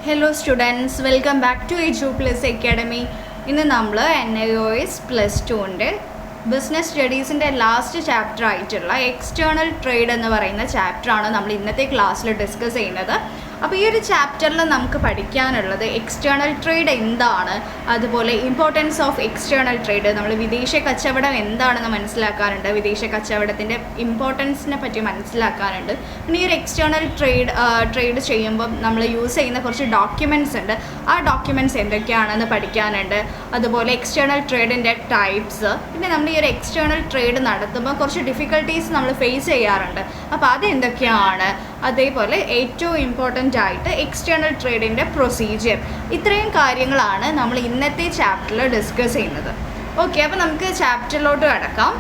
Hello students, welcome back to Edu Plus Academy. ഇന്ന് നമ്മൾ NIOS plus ടുവിൻ്റെ business സ്റ്റഡീസിൻ്റെ last chapter ആയിട്ടുള്ള external trade എന്ന് പറയുന്ന ചാപ്റ്ററാണ് നമ്മൾ ഇന്നത്തെ ക്ലാസ്സിൽ ഡിസ്കസ് ചെയ്യുന്നത്. അപ്പോൾ ഈ ഒരു ചാപ്റ്ററിൽ നമുക്ക് പഠിക്കാനുള്ളത് എക്സ്റ്റേണൽ ട്രേഡ് എന്താണ്, അതുപോലെ ഇമ്പോർട്ടൻസ് ഓഫ് എക്സ്റ്റേണൽ ട്രേഡ്, നമ്മൾ വിദേശ കച്ചവടം എന്താണെന്ന് മനസ്സിലാക്കാനുണ്ട്, വിദേശ കച്ചവടത്തിൻ്റെ ഇമ്പോർട്ടൻസിനെ പറ്റി മനസ്സിലാക്കാനുണ്ട്. പിന്നെ ഈ ഒരു എക്സ്റ്റേണൽ ട്രേഡ് ചെയ്യുമ്പോൾ നമ്മൾ യൂസ് ചെയ്യുന്ന കുറച്ച് ഡോക്യുമെൻറ്റ്സ് ഉണ്ട്, ആ ഡോക്യുമെൻറ്റ്സ് എന്തൊക്കെയാണെന്ന് പഠിക്കാനുണ്ട്. അതുപോലെ എക്സ്റ്റേണൽ ട്രേഡിൻ്റെ ടൈപ്സ്, പിന്നെ നമ്മൾ ഈ ഒരു എക്സ്റ്റേണൽ ട്രേഡ് നടത്തുമ്പോൾ കുറച്ച് ഡിഫിക്കൽട്ടീസ് നമ്മൾ ഫേസ് ചെയ്യാറുണ്ട്, അപ്പോൾ അതെന്തൊക്കെയാണ്, അതേപോലെ ഏറ്റവും ഇമ്പോർട്ടൻ്റ് ആയിട്ട് എക്സ്റ്റേണൽ ട്രേഡിൻ്റെ പ്രൊസീജിയർ, ഇത്രയും കാര്യങ്ങളാണ് നമ്മൾ ഇന്നത്തെ ചാപ്റ്ററിൽ ഡിസ്കസ് ചെയ്യുന്നത്. ഓക്കെ, അപ്പോൾ നമുക്ക് ചാപ്റ്ററിലോട്ട് കടക്കാം.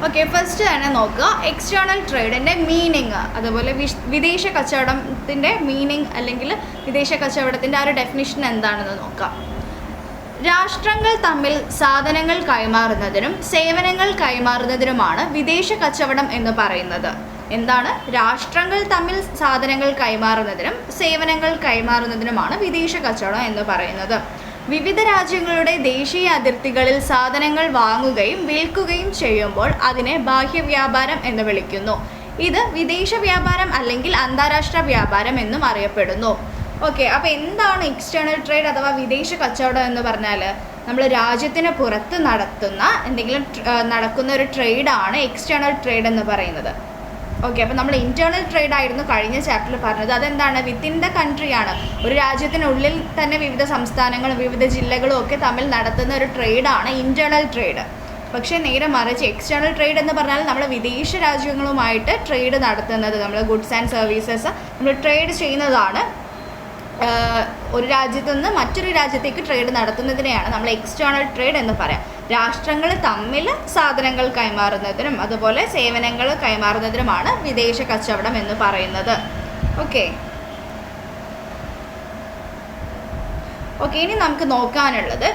ഓക്കെ, ഫസ്റ്റ് തന്നെ നോക്കുക എക്സ്റ്റേണൽ ട്രേഡിൻ്റെ മീനിങ്, അതുപോലെ വിദേശ കച്ചവടത്തിൻ്റെ മീനിങ് അല്ലെങ്കിൽ വിദേശ കച്ചവടത്തിൻ്റെ ആ ഒരു ഡെഫിനിഷൻ എന്താണെന്ന് നോക്കാം. രാഷ്ട്രങ്ങൾ തമ്മിൽ സാധനങ്ങൾ കൈമാറുന്നതിനും സേവനങ്ങൾ കൈമാറുന്നതിനുമാണ് വിദേശ കച്ചവടം എന്ന് പറയുന്നത്. എന്താണ്? രാഷ്ട്രങ്ങൾ തമ്മിൽ സാധനങ്ങൾ കൈമാറുന്നതിനും സേവനങ്ങൾ കൈമാറുന്നതിനുമാണ് വിദേശ കച്ചവടം എന്ന് പറയുന്നത്. വിവിധ രാജ്യങ്ങളുടെ ദേശീയ അതിർത്തികളിൽ സാധനങ്ങൾ വാങ്ങുകയും വിൽക്കുകയും ചെയ്യുമ്പോൾ അതിനെ ബാഹ്യവ്യാപാരം എന്ന് വിളിക്കുന്നു. ഇത് വിദേശ വ്യാപാരം അല്ലെങ്കിൽ അന്താരാഷ്ട്ര വ്യാപാരം എന്നും അറിയപ്പെടുന്നു. ഓക്കെ, അപ്പോൾ എന്താണ് എക്സ്റ്റേണൽ ട്രേഡ് അഥവാ വിദേശ കച്ചവടം എന്ന് പറഞ്ഞാൽ നമ്മൾ രാജ്യത്തിന് പുറത്ത് നടക്കുന്ന ഒരു ട്രേഡാണ് എക്സ്റ്റേണൽ ട്രേഡ് എന്ന് പറയുന്നത്. ഓക്കെ, അപ്പോൾ നമ്മൾ ഇൻറ്റേർണൽ ട്രേഡ് ആയിരുന്നു കഴിഞ്ഞ ചാപ്റ്ററിൽ പറഞ്ഞത്. അതെന്താണ്? വിത്തിൻ ദ കൺട്രിയാണ്, ഒരു രാജ്യത്തിനുള്ളിൽ തന്നെ വിവിധ സംസ്ഥാനങ്ങളും വിവിധ ജില്ലകളും ഒക്കെ തമ്മിൽ നടത്തുന്ന ഒരു ട്രേഡാണ് ഇൻറ്റേർണൽ ട്രേഡ്. പക്ഷേ നേരെ മറിച്ച് എക്സ്റ്റേണൽ ട്രേഡ് എന്ന് പറഞ്ഞാൽ നമ്മൾ വിദേശ രാജ്യങ്ങളുമായിട്ട് ട്രേഡ് നടത്തുന്നത്, നമ്മൾ ഗുഡ്സ് ആൻഡ് സർവീസസ് നമ്മൾ ട്രേഡ് ചെയ്യുന്നതാണ്. ഒരു രാജ്യത്തു നിന്ന് മറ്റൊരു രാജ്യത്തേക്ക് ട്രേഡ് നടത്തുന്നതിനെയാണ് നമ്മൾ എക്സ്റ്റേണൽ ട്രേഡ് എന്ന് പറയാം. രാഷ്ട്രങ്ങൾ തമ്മിൽ സാധനങ്ങൾ കൈമാറുന്നതിനും അതുപോലെ സേവനങ്ങൾ കൈമാറുന്നതിനുമാണ് വിദേശ കച്ചവടം എന്ന് പറയുന്നത്. ഓക്കെ, ഇനി നമുക്ക് നോക്കാനുള്ളത്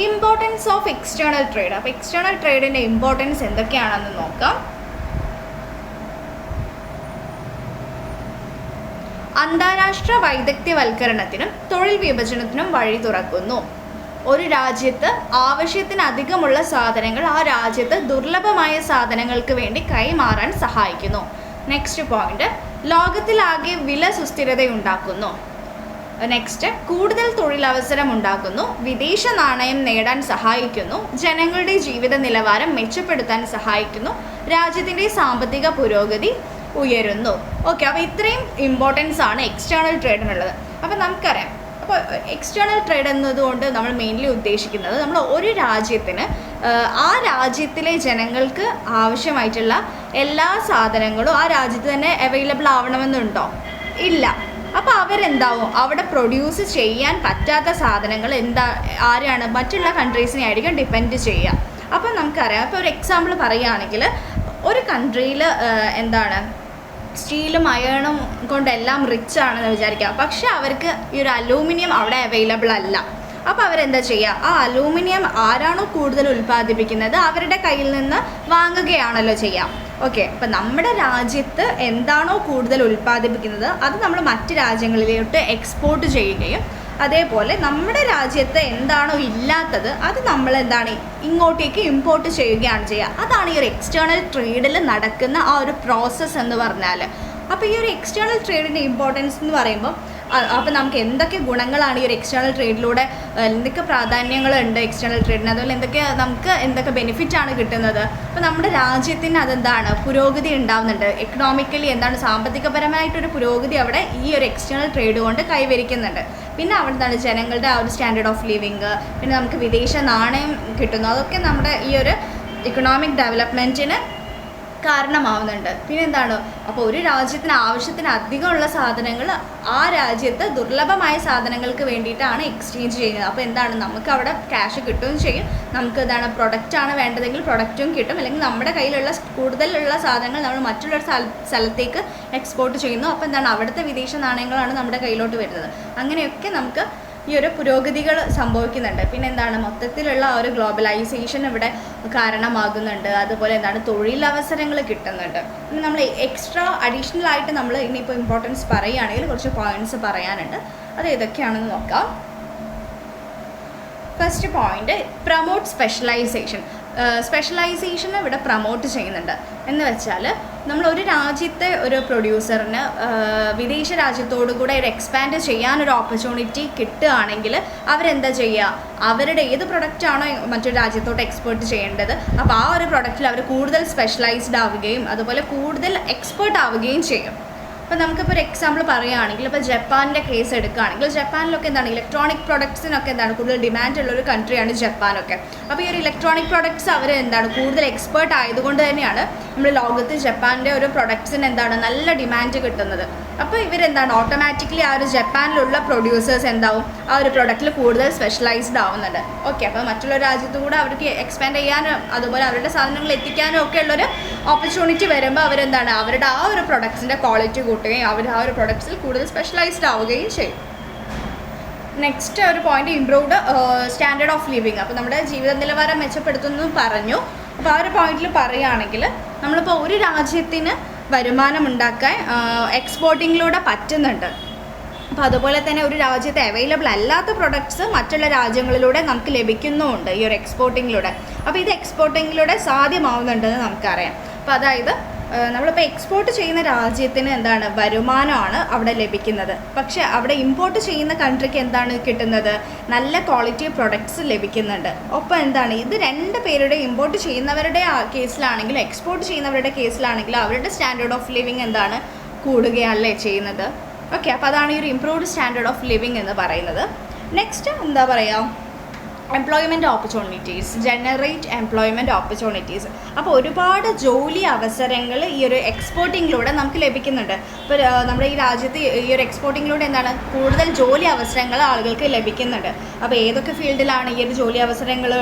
ഇമ്പോർട്ടൻസ് ഓഫ് എക്സ്റ്റേണൽ ട്രേഡ്. അപ്പോൾ എക്സ്റ്റേണൽ ട്രേഡിൻ്റെ ഇമ്പോർട്ടൻസ് എന്തൊക്കെയാണെന്ന് നോക്കാം. അന്താരാഷ്ട്ര വൈദഗ്ധ്യവൽക്കരണത്തിനും തൊഴിൽ വിഭജനത്തിനും വഴി തുറക്കുന്നു. ഒരു രാജ്യത്ത് ആവശ്യത്തിനധികമുള്ള സാധനങ്ങൾ ആ രാജ്യത്ത് ദുർലഭമായ സാധനങ്ങൾക്ക് വേണ്ടി കൈമാറാൻ സഹായിക്കുന്നു. നെക്സ്റ്റ് പോയിന്റ്, ലോകത്തിലാകെ വില സുസ്ഥിരതയുണ്ടാക്കുന്നു. നെക്സ്റ്റ്, കൂടുതൽ തൊഴിലവസരം ഉണ്ടാക്കുന്നു, വിദേശ നാണയം നേടാൻ സഹായിക്കുന്നു, ജനങ്ങളുടെ ജീവിത നിലവാരം മെച്ചപ്പെടുത്താൻ സഹായിക്കുന്നു, രാജ്യത്തിൻ്റെ സാമ്പത്തിക പുരോഗതി ഉയരുന്നു. ഓക്കെ, അപ്പോൾ ഇത്രയും ഇമ്പോർട്ടൻസ് ആണ് എക്സ്റ്റേണൽ ട്രേഡിനുള്ളത്. അപ്പോൾ നമുക്കറിയാം, അപ്പോൾ എക്സ്റ്റേണൽ ട്രേഡ് എന്നതുകൊണ്ട് നമ്മൾ മെയിൻലി ഉദ്ദേശിക്കുന്നത് നമ്മൾ ഒരു രാജ്യത്തിന് ആ രാജ്യത്തിലെ ജനങ്ങൾക്ക് ആവശ്യമായിട്ടുള്ള എല്ലാ സാധനങ്ങളും ആ രാജ്യത്ത് തന്നെ അവൈലബിൾ ആവണമെന്നുണ്ടോ? ഇല്ല. അപ്പോൾ അവരെന്താവും, അവിടെ പ്രൊഡ്യൂസ് ചെയ്യാൻ പറ്റാത്ത സാധനങ്ങൾ ആരാണ്? മറ്റുള്ള കൺട്രീസിനെ ആയിരിക്കും ഡിപ്പെൻഡ് ചെയ്യുക. അപ്പോൾ നമുക്കറിയാം, ഇപ്പോൾ ഒരു എക്സാമ്പിൾ പറയുകയാണെങ്കിൽ ഒരു കൺട്രിയിൽ സ്റ്റീലും അയേണും കൊണ്ടെല്ലാം റിച്ച് ആണെന്ന് വിചാരിക്കുക, പക്ഷെ അവർക്ക് ഈ ഒരു അലൂമിനിയം അവിടെ അവൈലബിൾ അല്ല. അപ്പോൾ അവരെന്താ ചെയ്യുക? ആ അലൂമിനിയം ആരാണോ കൂടുതൽ ഉൽപ്പാദിപ്പിക്കുന്നത് അവരുടെ കയ്യിൽ നിന്ന് വാങ്ങുകയാണല്ലോ ചെയ്യുക. ഓക്കെ, അപ്പം നമ്മുടെ രാജ്യത്ത് എന്താണോ കൂടുതൽ ഉൽപ്പാദിപ്പിക്കുന്നത് അത് നമ്മൾ മറ്റ് രാജ്യങ്ങളിലോട്ട് എക്സ്പോർട്ട് ചെയ്യുകയും അതേപോലെ നമ്മുടെ രാജ്യത്ത് എന്താണോ ഇല്ലാത്തത് അത് നമ്മൾ ഇങ്ങോട്ടേക്ക് ഇമ്പോർട്ട് ചെയ്യുകയാണ് ചെയ്യുക. അതാണ് ഈ ഒരു എക്സ്റ്റേണൽ ട്രേഡിൽ നടക്കുന്ന ആ ഒരു പ്രോസസ്സ് എന്ന് പറഞ്ഞാൽ. അപ്പോൾ ഈ ഒരു എക്സ്റ്റേണൽ ട്രേഡിൻ്റെ ഇമ്പോർട്ടൻസ് എന്ന് പറയുമ്പോൾ അപ്പോൾ നമുക്ക് എന്തൊക്കെ ഗുണങ്ങളാണ് ഈ ഒരു എക്സ്റ്റേണൽ ട്രേഡിലൂടെ, എന്തൊക്കെ പ്രാധാന്യങ്ങളുണ്ട് എക്സ്റ്റേണൽ ട്രേഡിന്, അതുപോലെ എന്തൊക്കെ ബെനിഫിറ്റാണ് കിട്ടുന്നത്. അപ്പോൾ നമ്മുടെ രാജ്യത്തിന് പുരോഗതി ഉണ്ടാവുന്നുണ്ട്. എക്കണോമിക്കലി സാമ്പത്തികപരമായിട്ടൊരു പുരോഗതി അവിടെ ഈ ഒരു എക്സ്റ്റേണൽ ട്രേഡ് കൊണ്ട് കൈവരിക്കുന്നുണ്ട്. പിന്നെ അവിടെ ജനങ്ങളുടെ ആ ഒരു സ്റ്റാൻഡേർഡ് ഓഫ് ലിവിങ്, പിന്നെ നമുക്ക് വിദേശ നാണയം കിട്ടുന്നു, അതൊക്കെ നമ്മുടെ ഈ ഒരു ഇക്കണോമിക് ഡെവലപ്മെൻറ്റിന് കാരണമാവുന്നുണ്ട്. പിന്നെ അപ്പോൾ ഒരു രാജ്യത്തിന് ആവശ്യത്തിന് അധികമുള്ള സാധനങ്ങൾ ആ രാജ്യത്ത് ദുർലഭമായ സാധനങ്ങൾക്ക് വേണ്ടിയിട്ടാണ് എക്സ്ചേഞ്ച് ചെയ്യുന്നത്. അപ്പോൾ നമുക്ക് അവിടെ ക്യാഷ് കിട്ടുകയും ചെയ്യും, നമുക്ക് പ്രൊഡക്റ്റാണ് വേണ്ടതെങ്കിൽ പ്രൊഡക്റ്റും കിട്ടും, അല്ലെങ്കിൽ നമ്മുടെ കയ്യിലുള്ള കൂടുതലുള്ള സാധനങ്ങൾ നമ്മൾ മറ്റുള്ള സ്ഥലത്തേക്ക് എക്സ്പോർട്ട് ചെയ്യുന്നു. അപ്പോൾ അവിടുത്തെ വിദേശ നാണയങ്ങളാണ് നമ്മുടെ കയ്യിലോട്ട് വരുന്നത്. അങ്ങനെയൊക്കെ നമുക്ക് ഈ ഒരു പുരോഗതികൾ സംഭവിക്കുന്നുണ്ട്. പിന്നെ എന്താണ്, മൊത്തത്തിലുള്ള ഒരു ഗ്ലോബലൈസേഷൻ ഇവിടെ കാരണമാകുന്നുണ്ട്. അതുപോലെ എന്താണ്, തൊഴിലവസരങ്ങൾ കിട്ടുന്നുണ്ട്. ഇനി നമ്മൾ എക്സ്ട്രാ അഡീഷണൽ ആയിട്ട് നമ്മൾ ഇനിയിപ്പോൾ ഇമ്പോർട്ടൻസ് പറയുകയാണെങ്കിൽ കുറച്ച് പോയിന്റ്സ് പറയാനുണ്ട്. അത് ഏതൊക്കെയാണെന്ന് നോക്കാം. First point, promote specialisation. Specialisation ഇവിടെ പ്രൊമോട്ട് ചെയ്യുന്നുണ്ട്. എന്ന് വെച്ചാൽ നമ്മൾ ഒരു രാജ്യത്തെ ഒരു പ്രൊഡ്യൂസറിന് വിദേശ രാജ്യത്തോടു കൂടെ ഒരു എക്സ്പാൻഡ് ചെയ്യാനൊരു ഓപ്പർച്യൂണിറ്റി കിട്ടുകയാണെങ്കിൽ അവരെന്താ ചെയ്യുക, അവരുടെ ഏത് പ്രൊഡക്റ്റാണോ മറ്റൊരു രാജ്യത്തോട്ട് എക്സ്പോർട്ട് ചെയ്യേണ്ടത്, അപ്പോൾ ആ ഒരു പ്രൊഡക്റ്റിൽ അവർ കൂടുതൽ സ്പെഷ്യലൈസ്ഡ് ആവുകയും അതുപോലെ കൂടുതൽ എക്സ്പേർട്ട് ആവുകയും ചെയ്യും. അപ്പോൾ നമുക്കിപ്പോൾ ഒരു എക്സാമ്പിൾ പറയുകയാണെങ്കിൽ, ഇപ്പോൾ ജപ്പാൻ്റെ കേസ് എടുക്കുകയാണെങ്കിൽ, ജപ്പാനിലൊക്കെ എന്താണ് ഇലക്ട്രോണിക് പ്രൊഡക്ട്സിനൊക്കെ എന്താണ് കൂടുതൽ ഡിമാൻഡ് ഉള്ളൊരു കൺട്രിയാണ് ജപ്പാനൊക്കെ. അപ്പോൾ ഈ ഒരു ഇലക്ട്രോണിക് പ്രൊഡക്ട്സ് അവർ എന്താണ് കൂടുതൽ എക്സ്പേർട്ട് ആയതുകൊണ്ട് തന്നെയാണ് നമ്മൾ ലോകത്ത് ജപ്പാൻ്റെ ഒരു പ്രൊഡക്ട്സിന് എന്താണ് നല്ല ഡിമാൻഡ് കിട്ടുന്നത്. അപ്പോൾ ഇവരെന്താണ് ഓട്ടോമാറ്റിക്കലി ആ ഒരു ജപ്പാനിലുള്ള പ്രൊഡ്യൂസേഴ്സ് എന്താവും ആ ഒരു പ്രൊഡക്റ്റിൽ കൂടുതൽ സ്പെഷ്യലൈസ്ഡ് ആവുന്നുണ്ട്. ഓക്കെ, അപ്പോൾ മറ്റുള്ള രാജ്യത്തു കൂടെ അവർക്ക് എക്സ്പാൻഡ് ചെയ്യാനും അതുപോലെ അവരുടെ സാധനങ്ങൾ എത്തിക്കാനും ഒക്കെ ഉള്ളൊരു ഓപ്പർച്യൂണിറ്റി വരുമ്പോൾ അവരെന്താണ് അവരുടെ ആ ഒരു പ്രൊഡക്ട്സിൻ്റെ ക്വാളിറ്റി കൂട്ടുകയും അവർ ആ ഒരു പ്രൊഡക്ട്സിൽ കൂടുതൽ സ്പെഷ്യലൈസ്ഡ് ആവുകയും ചെയ്യും. നെക്സ്റ്റ് ഒരു point, improved standard of living. അപ്പോൾ നമ്മുടെ ജീവിത നിലവാരം മെച്ചപ്പെടുത്തുന്നു പറഞ്ഞു. അപ്പോൾ ആ ഒരു പോയിന്റിൽ പറയുകയാണെങ്കിൽ നമ്മളിപ്പോൾ ഒരു രാജ്യത്തിന് വരുമാനം ഉണ്ടാക്കാൻ എക്സ്പോർട്ടിങ്ങിലൂടെ പറ്റുന്നുണ്ട്. അപ്പോൾ അതുപോലെ തന്നെ ഒരു രാജ്യത്ത് അവൈലബിൾ അല്ലാത്ത പ്രൊഡക്ട്സ് മറ്റുള്ള രാജ്യങ്ങളിലൂടെ നമുക്ക് ലഭിക്കുന്നുമുണ്ട് ഈ ഒരു എക്സ്പോർട്ടിങ്ങിലൂടെ. അപ്പോൾ ഇത് എക്സ്പോർട്ടിങ്ങിലൂടെ സാധ്യമാവുന്നുണ്ടെന്ന് നമുക്കറിയാം. അപ്പോൾ അതായത് നമ്മളിപ്പോൾ എക്സ്പോർട്ട് ചെയ്യുന്ന രാജ്യത്തിന് എന്താണ് വരുമാനമാണ് അവിടെ ലഭിക്കുന്നത്. പക്ഷേ അവിടെ ഇമ്പോർട്ട് ചെയ്യുന്ന കൺട്രിക്ക് എന്താണ് കിട്ടുന്നത്, നല്ല ക്വാളിറ്റി പ്രൊഡക്ട്സ് ലഭിക്കുന്നുണ്ട്. ഒപ്പം എന്താണ് ഇത് രണ്ട് പേരുടെ ഇമ്പോർട്ട് ചെയ്യുന്നവരുടെ കേസിലാണെങ്കിലും എക്സ്പോർട്ട് ചെയ്യുന്നവരുടെ കേസിലാണെങ്കിലും അവരുടെ സ്റ്റാൻഡേർഡ് ഓഫ് ലിവിങ് എന്താണ് കൂടുകയല്ലേ ചെയ്യുന്നത്. ഓക്കെ, അപ്പോൾ അതാണ് ഈ ഒരു ഇംപ്രൂവ്ഡ് സ്റ്റാൻഡേർഡ് ഓഫ് ലിവിങ് എന്ന് പറയുന്നത്. നെക്സ്റ്റ് എന്താ പറയുക, employment opportunities, generate employment opportunities. അപ്പോൾ ഒരുപാട് ജോലി അവസരങ്ങൾ ഈ ഒരു എക്സ്പോർട്ടിങ്ങിലൂടെ നമുക്ക് ലഭിക്കുന്നുണ്ട്. ഇപ്പോൾ നമ്മുടെ ഈ രാജ്യത്ത് ഈ ഒരു എക്സ്പോർട്ടിങ്ങിലൂടെ എന്താണ് കൂടുതൽ ജോലി അവസരങ്ങൾ ആളുകൾക്ക് ലഭിക്കുന്നുണ്ട്. അപ്പോൾ ഏതൊക്കെ ഫീൽഡിലാണ് ഈ ഒരു ജോലി അവസരങ്ങൾ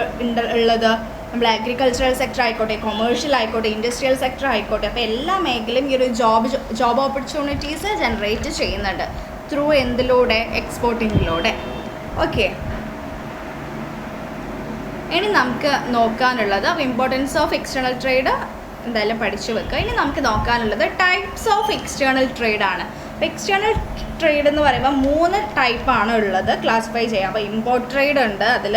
ഉള്ളത്, നമ്മൾ അഗ്രികൾച്ചറൽ സെക്ടർ ആയിക്കോട്ടെ, കൊമേഴ്ഷ്യൽ ആയിക്കോട്ടെ, ഇൻഡസ്ട്രിയൽ സെക്ടർ ആയിക്കോട്ടെ, അപ്പോൾ എല്ലാ മേഖലയും ഈ ഒരു ജോബ് ഓപ്പർച്യൂണിറ്റീസ് ജനറേറ്റ് ചെയ്യുന്നുണ്ട് ത്രൂ എന്തിലൂടെ, എക്സ്പോർട്ടിങ്ങിലൂടെ. ഓക്കെ, ഇനി നമുക്ക് നോക്കാനുള്ളത് ഇമ്പോർട്ടൻസ് ഓഫ് എക്സ്റ്റേണൽ ട്രേഡ് എന്തായാലും പഠിച്ചു വെക്കുക. ഇനി നമുക്ക് നോക്കാനുള്ളത് ടൈപ്സ് ഓഫ് എക്സ്റ്റേണൽ ട്രേഡ് ആണ്. അപ്പോൾ എക്സ്റ്റേണൽ ട്രേഡ് എന്ന് പറയുമ്പോൾ 3 ടൈപ്പാണ് ഉള്ളത്, ക്ലാസിഫൈ ചെയ്യാം. അപ്പോൾ ഇമ്പോർട്ട് ട്രേഡ് ഉണ്ട്, അതിൽ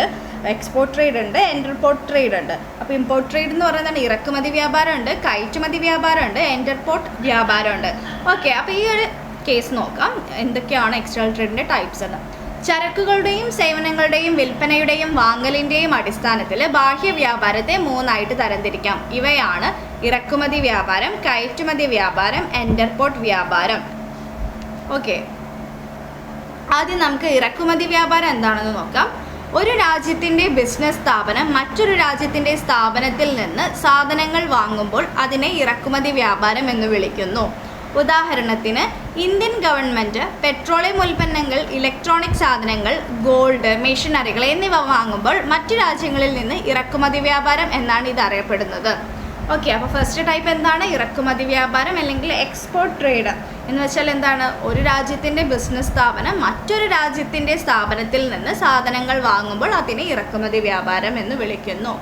എക്സ്പോർട്ട് ട്രേഡ് ഉണ്ട്, എൻ്റർപോർട്ട് ട്രേഡ് ഉണ്ട്. അപ്പോൾ ഇമ്പോർട്ട് ട്രേഡ് എന്ന് പറയുന്നത് ഇറക്കുമതി വ്യാപാരമുണ്ട്, കയറ്റുമതി വ്യാപാരമുണ്ട്, എൻ്റർപോർട്ട് വ്യാപാരമുണ്ട്. ഓക്കെ, അപ്പോൾ ഈ ഒരു കേസ് നോക്കാം എന്തൊക്കെയാണ് എക്സ്റ്റേണൽ ട്രേഡിൻ്റെ ടൈപ്സ് എന്ന്. ചരക്കുകളുടെയും സേവനങ്ങളുടെയും വിൽപ്പനയുടെയും വാങ്ങലിൻ്റെയും അടിസ്ഥാനത്തിൽ ബാഹ്യ വ്യാപാരത്തെ 3 ആയിട്ട് തരംതിരിക്കാം. ഇവയാണ് ഇറക്കുമതി വ്യാപാരം, കയറ്റുമതി വ്യാപാരം, എൻ്റർപോർട്ട് വ്യാപാരം. ഓക്കെ, ആദ്യം നമുക്ക് ഇറക്കുമതി വ്യാപാരം എന്താണെന്ന് നോക്കാം. ഒരു രാജ്യത്തിൻ്റെ ബിസിനസ് സ്ഥാപനം മറ്റൊരു രാജ്യത്തിൻ്റെ സ്ഥാപനത്തിൽ നിന്ന് സാധനങ്ങൾ വാങ്ങുമ്പോൾ അതിനെ ഇറക്കുമതി വ്യാപാരം എന്ന് വിളിക്കുന്നു. ഉദാഹരണത്തിന് ഇന്ത്യൻ ഗവൺമെൻറ് പെട്രോളിയം ഉൽപ്പന്നങ്ങൾ, ഇലക്ട്രോണിക് സാധനങ്ങൾ, ഗോൾഡ്, മെഷീനറികൾ എന്നിവ വാങ്ങുമ്പോൾ മറ്റു രാജ്യങ്ങളിൽ നിന്ന് ഇറക്കുമതി വ്യാപാരം എന്നാണ് ഇത് അറിയപ്പെടുന്നത്. ഓക്കെ, അപ്പോൾ ഫസ്റ്റ് ടൈപ്പ് എന്താണ്, ഇറക്കുമതി വ്യാപാരം അല്ലെങ്കിൽ എക്സ്പോർട്ട് ട്രേഡ് എന്ന് വെച്ചാൽ എന്താണ്, ഒരു രാജ്യത്തിൻ്റെ ബിസിനസ് സ്ഥാപനം മറ്റൊരു രാജ്യത്തിൻ്റെ സ്ഥാപനത്തിൽ നിന്ന് സാധനങ്ങൾ വാങ്ങുമ്പോൾ അതിനെ ഇറക്കുമതി വ്യാപാരം എന്ന് വിളിക്കുന്നു.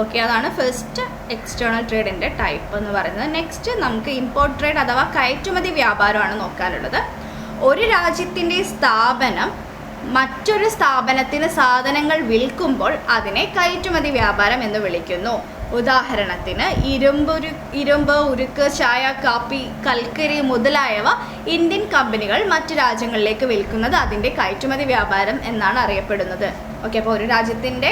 ഓക്കെ, അതാണ് ഫസ്റ്റ് എക്സ്റ്റേണൽ ട്രേഡിൻ്റെ ടൈപ്പ് എന്ന് പറയുന്നത്. നെക്സ്റ്റ് നമുക്ക് ഇമ്പോർട്ട് ട്രേഡ് അഥവാ കയറ്റുമതി വ്യാപാരമാണ് നോക്കാനുള്ളത്. ഒരു രാജ്യത്തിൻ്റെ സ്ഥാപനം മറ്റൊരു സ്ഥാപനത്തിന് സാധനങ്ങൾ വിൽക്കുമ്പോൾ അതിനെ കയറ്റുമതി വ്യാപാരം എന്ന് വിളിക്കുന്നു. ഉദാഹരണത്തിന് ഇരുമ്പ്, ഉരുക്ക്, ചായ, കാപ്പി, കൽക്കരി മുതലായവ ഇന്ത്യൻ കമ്പനികൾ മറ്റു രാജ്യങ്ങളിലേക്ക് വിൽക്കുന്നത് അതിൻ്റെ കയറ്റുമതി വ്യാപാരം എന്നാണ് അറിയപ്പെടുന്നത്. ഓക്കെ, അപ്പോൾ ഒരു രാജ്യത്തിൻ്റെ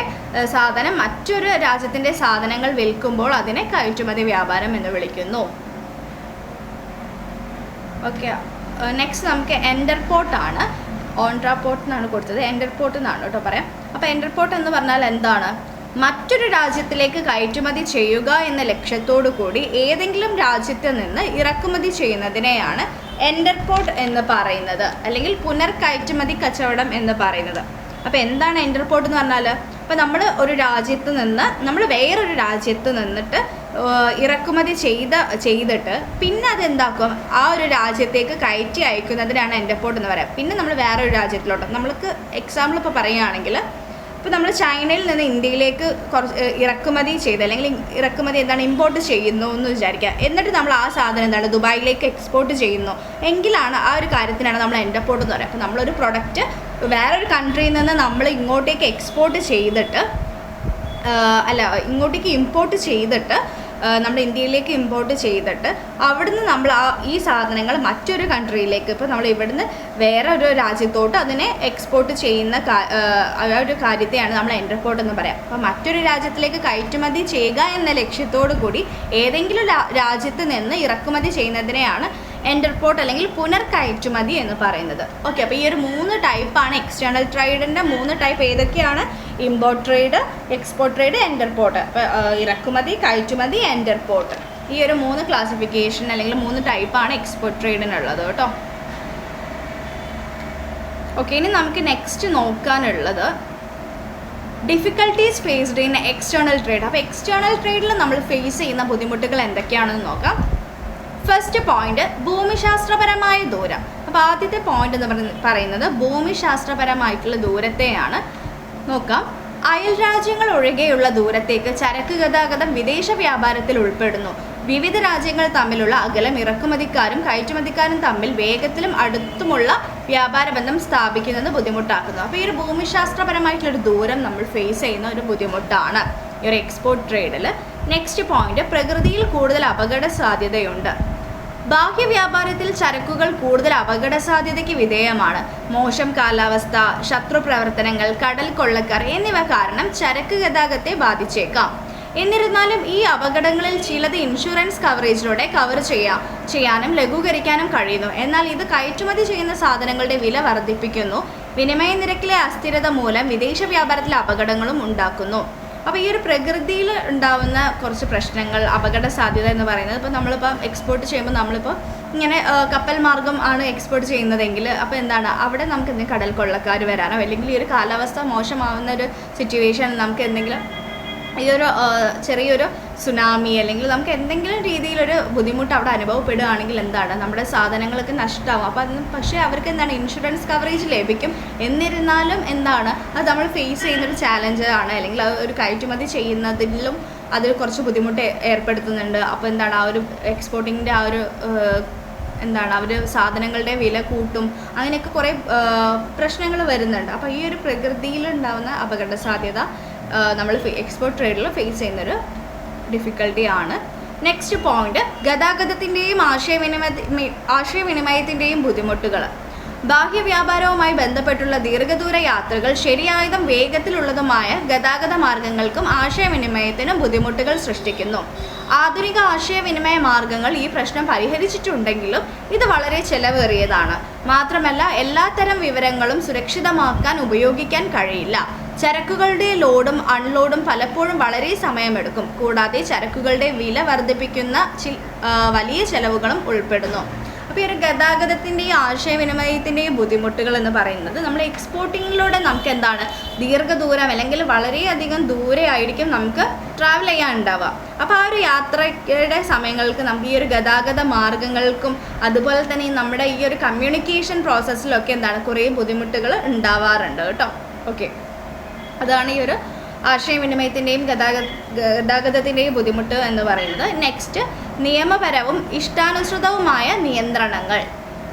സാധനം മറ്റൊരു രാജ്യത്തിൻ്റെ സാധനങ്ങൾ വിൽക്കുമ്പോൾ അതിനെ കയറ്റുമതി വ്യാപാരം എന്ന് വിളിക്കുന്നു. ഓക്കെ, നെക്സ്റ്റ് നമുക്ക് എൻ്റർപോർട്ടാണ്. ഓൺട്രാപോർട്ട് എന്നാണ് കൊടുത്തത്, എൻ്റർപോർട്ട് എന്നാണ് കേട്ടോ പറയാം. അപ്പോൾ എൻ്റർപോർട്ട് എന്ന് പറഞ്ഞാൽ എന്താണ്, മറ്റൊരു രാജ്യത്തിലേക്ക് കയറ്റുമതി ചെയ്യുക എന്ന ലക്ഷ്യത്തോടു കൂടി ഏതെങ്കിലും രാജ്യത്ത് നിന്ന് ഇറക്കുമതി ചെയ്യുന്നതിനെയാണ് എൻ്റർപോർട്ട് എന്ന് പറയുന്നത്, അല്ലെങ്കിൽ പുനർകയറ്റുമതി കച്ചവടം എന്ന് പറയുന്നത്. അപ്പോൾ എന്താണ് എൻ്റർപോർട്ട് എന്ന് പറഞ്ഞാൽ, ഇപ്പോൾ നമ്മൾ ഒരു രാജ്യത്ത് നിന്ന് നമ്മൾ വേറൊരു രാജ്യത്ത് നിന്നിട്ട് ഇറക്കുമതി ചെയ്തിട്ട് പിന്നെ അതെന്താക്കും ആ ഒരു രാജ്യത്തേക്ക് കയറ്റി അയക്കുന്നതിനാണ് എൻഡർപോർട്ട് എന്ന് പറയാം. പിന്നെ നമ്മൾ വേറൊരു രാജ്യത്തിലോട്ട് നമ്മൾക്ക് എക്സാമ്പിൾ ഇപ്പോൾ പറയുകയാണെങ്കിൽ ഇപ്പോൾ നമ്മൾ ചൈനയിൽ നിന്ന് ഇന്ത്യയിലേക്ക് കുറച്ച് ഇറക്കുമതി ചെയ്ത് അല്ലെങ്കിൽ ഇറക്കുമതി എന്താണ് ഇമ്പോർട്ട് ചെയ്യുന്നു എന്ന് വിചാരിക്കുക. എന്നിട്ട് നമ്മൾ ആ സാധനം എന്താണ് ദുബായിലേക്ക് എക്സ്പോർട്ട് ചെയ്യുന്നു എങ്കിലാണ് ആ ഒരു കാര്യത്തിനാണ് നമ്മൾ എൻഡർപോർട്ട് എന്ന് പറയുക. അപ്പോൾ നമ്മളൊരു പ്രൊഡക്റ്റ് വേറൊരു കൺട്രിയിൽ നിന്ന് നമ്മൾ ഇങ്ങോട്ടേക്ക് എക്സ്പോർട്ട് ചെയ്തിട്ട് ഇങ്ങോട്ടേക്ക് ഇമ്പോർട്ട് ചെയ്തിട്ട് നമ്മൾ ഇന്ത്യയിലേക്ക് ഇമ്പോർട്ട് ചെയ്തിട്ട് അവിടുന്ന് നമ്മൾ ഈ സാധനങ്ങൾ മറ്റൊരു കൺട്രിയിലേക്ക് ഇപ്പോൾ നമ്മൾ ഇവിടുന്ന് വേറെ ഒരു രാജ്യത്തോട്ട് അതിനെ എക്സ്പോർട്ട് ചെയ്യുന്ന ഒരു കാര്യത്തെയാണ് നമ്മൾ എൻഡർപോർട്ട് എന്ന് പറയാം. അപ്പോൾ മറ്റൊരു രാജ്യത്തിലേക്ക് കയറ്റുമതി ചെയ്യുക എന്ന ലക്ഷ്യത്തോടു കൂടി ഏതെങ്കിലും രാജ്യത്ത് നിന്ന് ഇറക്കുമതി ചെയ്യുന്നതിനെയാണ് എൻഡർപോർട്ട് അല്ലെങ്കിൽ പുനർകയറ്റുമതി എന്ന് പറയുന്നത്. ഓക്കെ, അപ്പോൾ ഈ ഒരു 3 ടൈപ്പാണ് എക്സ്റ്റേണൽ ട്രേഡിൻ്റെ 3 ടൈപ്പ്. ഏതൊക്കെയാണ്? Import trade, export trade, entrepot. അപ്പോൾ ഇറക്കുമതി, കയറ്റുമതി, എൻഡർപോർട്ട്. ഈ ഒരു 3 ക്ലാസിഫിക്കേഷൻ അല്ലെങ്കിൽ 3 ടൈപ്പാണ് എക്സ്പോർട്ട് ട്രേഡിനുള്ളത് കേട്ടോ. ഓക്കെ, ഇനി നമുക്ക് നെക്സ്റ്റ് നോക്കാനുള്ളത് difficulties faced in external trade. അപ്പോൾ എക്സ്റ്റേണൽ ട്രേഡിൽ നമ്മൾ ഫേസ് ചെയ്യുന്ന ബുദ്ധിമുട്ടുകൾ എന്തൊക്കെയാണെന്ന് നോക്കാം. ഫസ്റ്റ് പോയിന്റ്, ഭൂമിശാസ്ത്രപരമായ ദൂരം. അപ്പോൾ ആദ്യത്തെ പോയിന്റ് എന്ന് പറയുന്നത് ഭൂമിശാസ്ത്രപരമായിട്ടുള്ള ദൂരത്തെയാണ്. നോക്കാം, അയൽ രാജ്യങ്ങൾ ഒഴികെയുള്ള ദൂരത്തേക്ക് ചരക്ക് ഗതാഗതം വിദേശ വ്യാപാരത്തിൽ ഉൾപ്പെടുന്നു. വിവിധ രാജ്യങ്ങൾ തമ്മിലുള്ള അകലം ഇറക്കുമതിക്കാരും കയറ്റുമതിക്കാരും തമ്മിൽ വേഗത്തിലും അടുത്തുമുള്ള വ്യാപാര ബന്ധം സ്ഥാപിക്കുന്നത് ബുദ്ധിമുട്ടാക്കുന്നു. അപ്പോൾ ഈ ഒരു ഭൂമിശാസ്ത്രപരമായിട്ടുള്ളൊരു ദൂരം നമ്മൾ ഫേസ് ചെയ്യുന്ന ഒരു ബുദ്ധിമുട്ടാണ് ഈ ഒരു എക്സ്പോർട്ട് ട്രേഡിൽ. നെക്സ്റ്റ് പോയിന്റ്, പ്രകൃതിയിൽ കൂടുതൽ അപകട സാധ്യതയുണ്ട്. ബാഹ്യ വ്യാപാരത്തിൽ ചരക്കുകൾ കൂടുതൽ അപകട സാധ്യതയ്ക്ക് വിധേയമാണ്. മോശം കാലാവസ്ഥ, ശത്രു പ്രവർത്തനങ്ങൾ, കടൽ കൊള്ളക്കാർ എന്നിവ കാരണം ചരക്ക് ഗതാഗതത്തെ ബാധിച്ചേക്കാം. എന്നിരുന്നാലും ഈ അപകടങ്ങളിൽ ചിലത് ഇൻഷുറൻസ് കവറേജിലൂടെ കവർ ചെയ്യാനും ലഘൂകരിക്കാനും കഴിയുന്നു. എന്നാൽ ഇത് കയറ്റുമതി ചെയ്യുന്ന സാധനങ്ങളുടെ വില വർദ്ധിപ്പിക്കുന്നു. വിനിമയ നിരക്കിലെ അസ്ഥിരത മൂലം വിദേശ വ്യാപാരത്തിലെ അപകടങ്ങളും ഉണ്ടാക്കുന്നു. അപ്പോൾ ഈ ഒരു പ്രകൃതിയിൽ ഉണ്ടാവുന്ന കുറച്ച് പ്രശ്നങ്ങൾ, അപകട സാധ്യത എന്ന് പറയുന്നത്, ഇപ്പോൾ നമ്മളിപ്പോൾ എക്സ്പോർട്ട് ചെയ്യുമ്പോൾ നമ്മളിപ്പോൾ ഇങ്ങനെ കപ്പൽ മാർഗം ആണ് എക്സ്പോർട്ട് ചെയ്യുന്നതെങ്കിൽ അപ്പോൾ എന്താണ് അവിടെ നമുക്ക് എന്തെങ്കിലും കടൽ കൊള്ളക്കാർ വരാനോ അല്ലെങ്കിൽ ഈ ഒരു കാലാവസ്ഥ മോശമാവുന്ന ഒരു സിറ്റുവേഷൻ നമുക്ക് എന്തെങ്കിലും ഈ ഒരു ചെറിയൊരു സുനാമി അല്ലെങ്കിൽ നമുക്ക് എന്തെങ്കിലും രീതിയിലൊരു ബുദ്ധിമുട്ട് അവിടെ അനുഭവപ്പെടുകയാണെങ്കിൽ എന്താണ് നമ്മുടെ സാധനങ്ങളൊക്കെ നഷ്ടമാവും. അപ്പോൾ അതിന് പക്ഷേ അവർക്ക് എന്താണ് ഇൻഷുറൻസ് കവറേജ് ലഭിക്കും. എന്നിരുന്നാലും എന്താണ് അത് നമ്മൾ ഫേസ് ചെയ്യുന്നൊരു ചാലഞ്ച് ആണ്. അല്ലെങ്കിൽ ഒരു കയറ്റുമതി ചെയ്യുന്നതിലും അതിൽ കുറച്ച് ബുദ്ധിമുട്ട് ഏർപ്പെടുത്തുന്നുണ്ട്. അപ്പോൾ എന്താണ് ആ ഒരു എക്സ്പോർട്ടിങ്ങിൻ്റെ ആ ഒരു എന്താണ് അവർ സാധനങ്ങളുടെ വില കൂട്ടും, അങ്ങനെയൊക്കെ കുറേ പ്രശ്നങ്ങൾ വരുന്നുണ്ട്. അപ്പോൾ ഈ ഒരു പ്രകൃതിയിലുണ്ടാവുന്ന അപകട സാധ്യത നമ്മൾ എക്സ്പോർട്ട് ട്രേഡിൽ ഫേസ് ചെയ്യുന്നൊരു ഡിഫിക്കൽട്ടി ആണ്. നെക്സ്റ്റ് പോയിന്റ്, ഗതാഗതത്തിൻ്റെയും ആശയവിനിമയത്തിൻ്റെയും ബുദ്ധിമുട്ടുകൾ. ബാഹ്യ വ്യാപാരവുമായി ബന്ധപ്പെട്ടുള്ള ദീർഘദൂര യാത്രകൾ ശരിയായതും വേഗത്തിലുള്ളതുമായ ഗതാഗത മാർഗങ്ങൾക്കും ആശയവിനിമയത്തിനും ബുദ്ധിമുട്ടുകൾ സൃഷ്ടിക്കുന്നു. ആധുനിക ആശയവിനിമയ മാർഗങ്ങൾ ഈ പ്രശ്നം പരിഹരിച്ചിട്ടുണ്ടെങ്കിലും ഇത് വളരെ ചെലവേറിയതാണ്. മാത്രമല്ല എല്ലാത്തരം വിവരങ്ങളും സുരക്ഷിതമാക്കാൻ ഉപയോഗിക്കാൻ കഴിയില്ല. ചരക്കുകളുടെ ലോഡും അൺലോഡും പലപ്പോഴും വളരെ സമയമെടുക്കും. കൂടാതെ ചരക്കുകളുടെ വില വർദ്ധിപ്പിക്കുന്ന വലിയ ചെലവുകളും ഉൾപ്പെടുന്നു. അപ്പോൾ ഈ ഒരു ഗതാഗതത്തിൻ്റെയും ആശയവിനിമയത്തിൻ്റെയും ബുദ്ധിമുട്ടുകൾ എന്ന് പറയുന്നത് നമ്മൾ എക്സ്പോർട്ടിങ്ങിലൂടെ നമുക്ക് എന്താണ് ദീർഘദൂരം അല്ലെങ്കിൽ വളരെയധികം ദൂരെ ആയിരിക്കും നമുക്ക് ട്രാവൽ ചെയ്യാൻ ഉണ്ടാവുക. അപ്പോൾ ആ ഒരു യാത്രയുടെ സമയങ്ങൾക്ക് നമുക്ക് ഈ ഒരു ഗതാഗത മാർഗങ്ങൾക്കും അതുപോലെ തന്നെ നമ്മുടെ ഈ ഒരു കമ്മ്യൂണിക്കേഷൻ പ്രോസസ്സിലൊക്കെ എന്താണ് കുറേ ബുദ്ധിമുട്ടുകൾ ഉണ്ടാവാറുണ്ട് കേട്ടോ. ഓക്കെ, അതാണ് ഈ ഒരു ആശയവിനിമയത്തിൻ്റെയും ഗതാഗതത്തിൻ്റെയും ബുദ്ധിമുട്ട് എന്ന് പറയുന്നത്. നെക്സ്റ്റ്, നിയമപരവും ഇഷ്ടാനുസൃതവുമായ നിയന്ത്രണങ്ങൾ.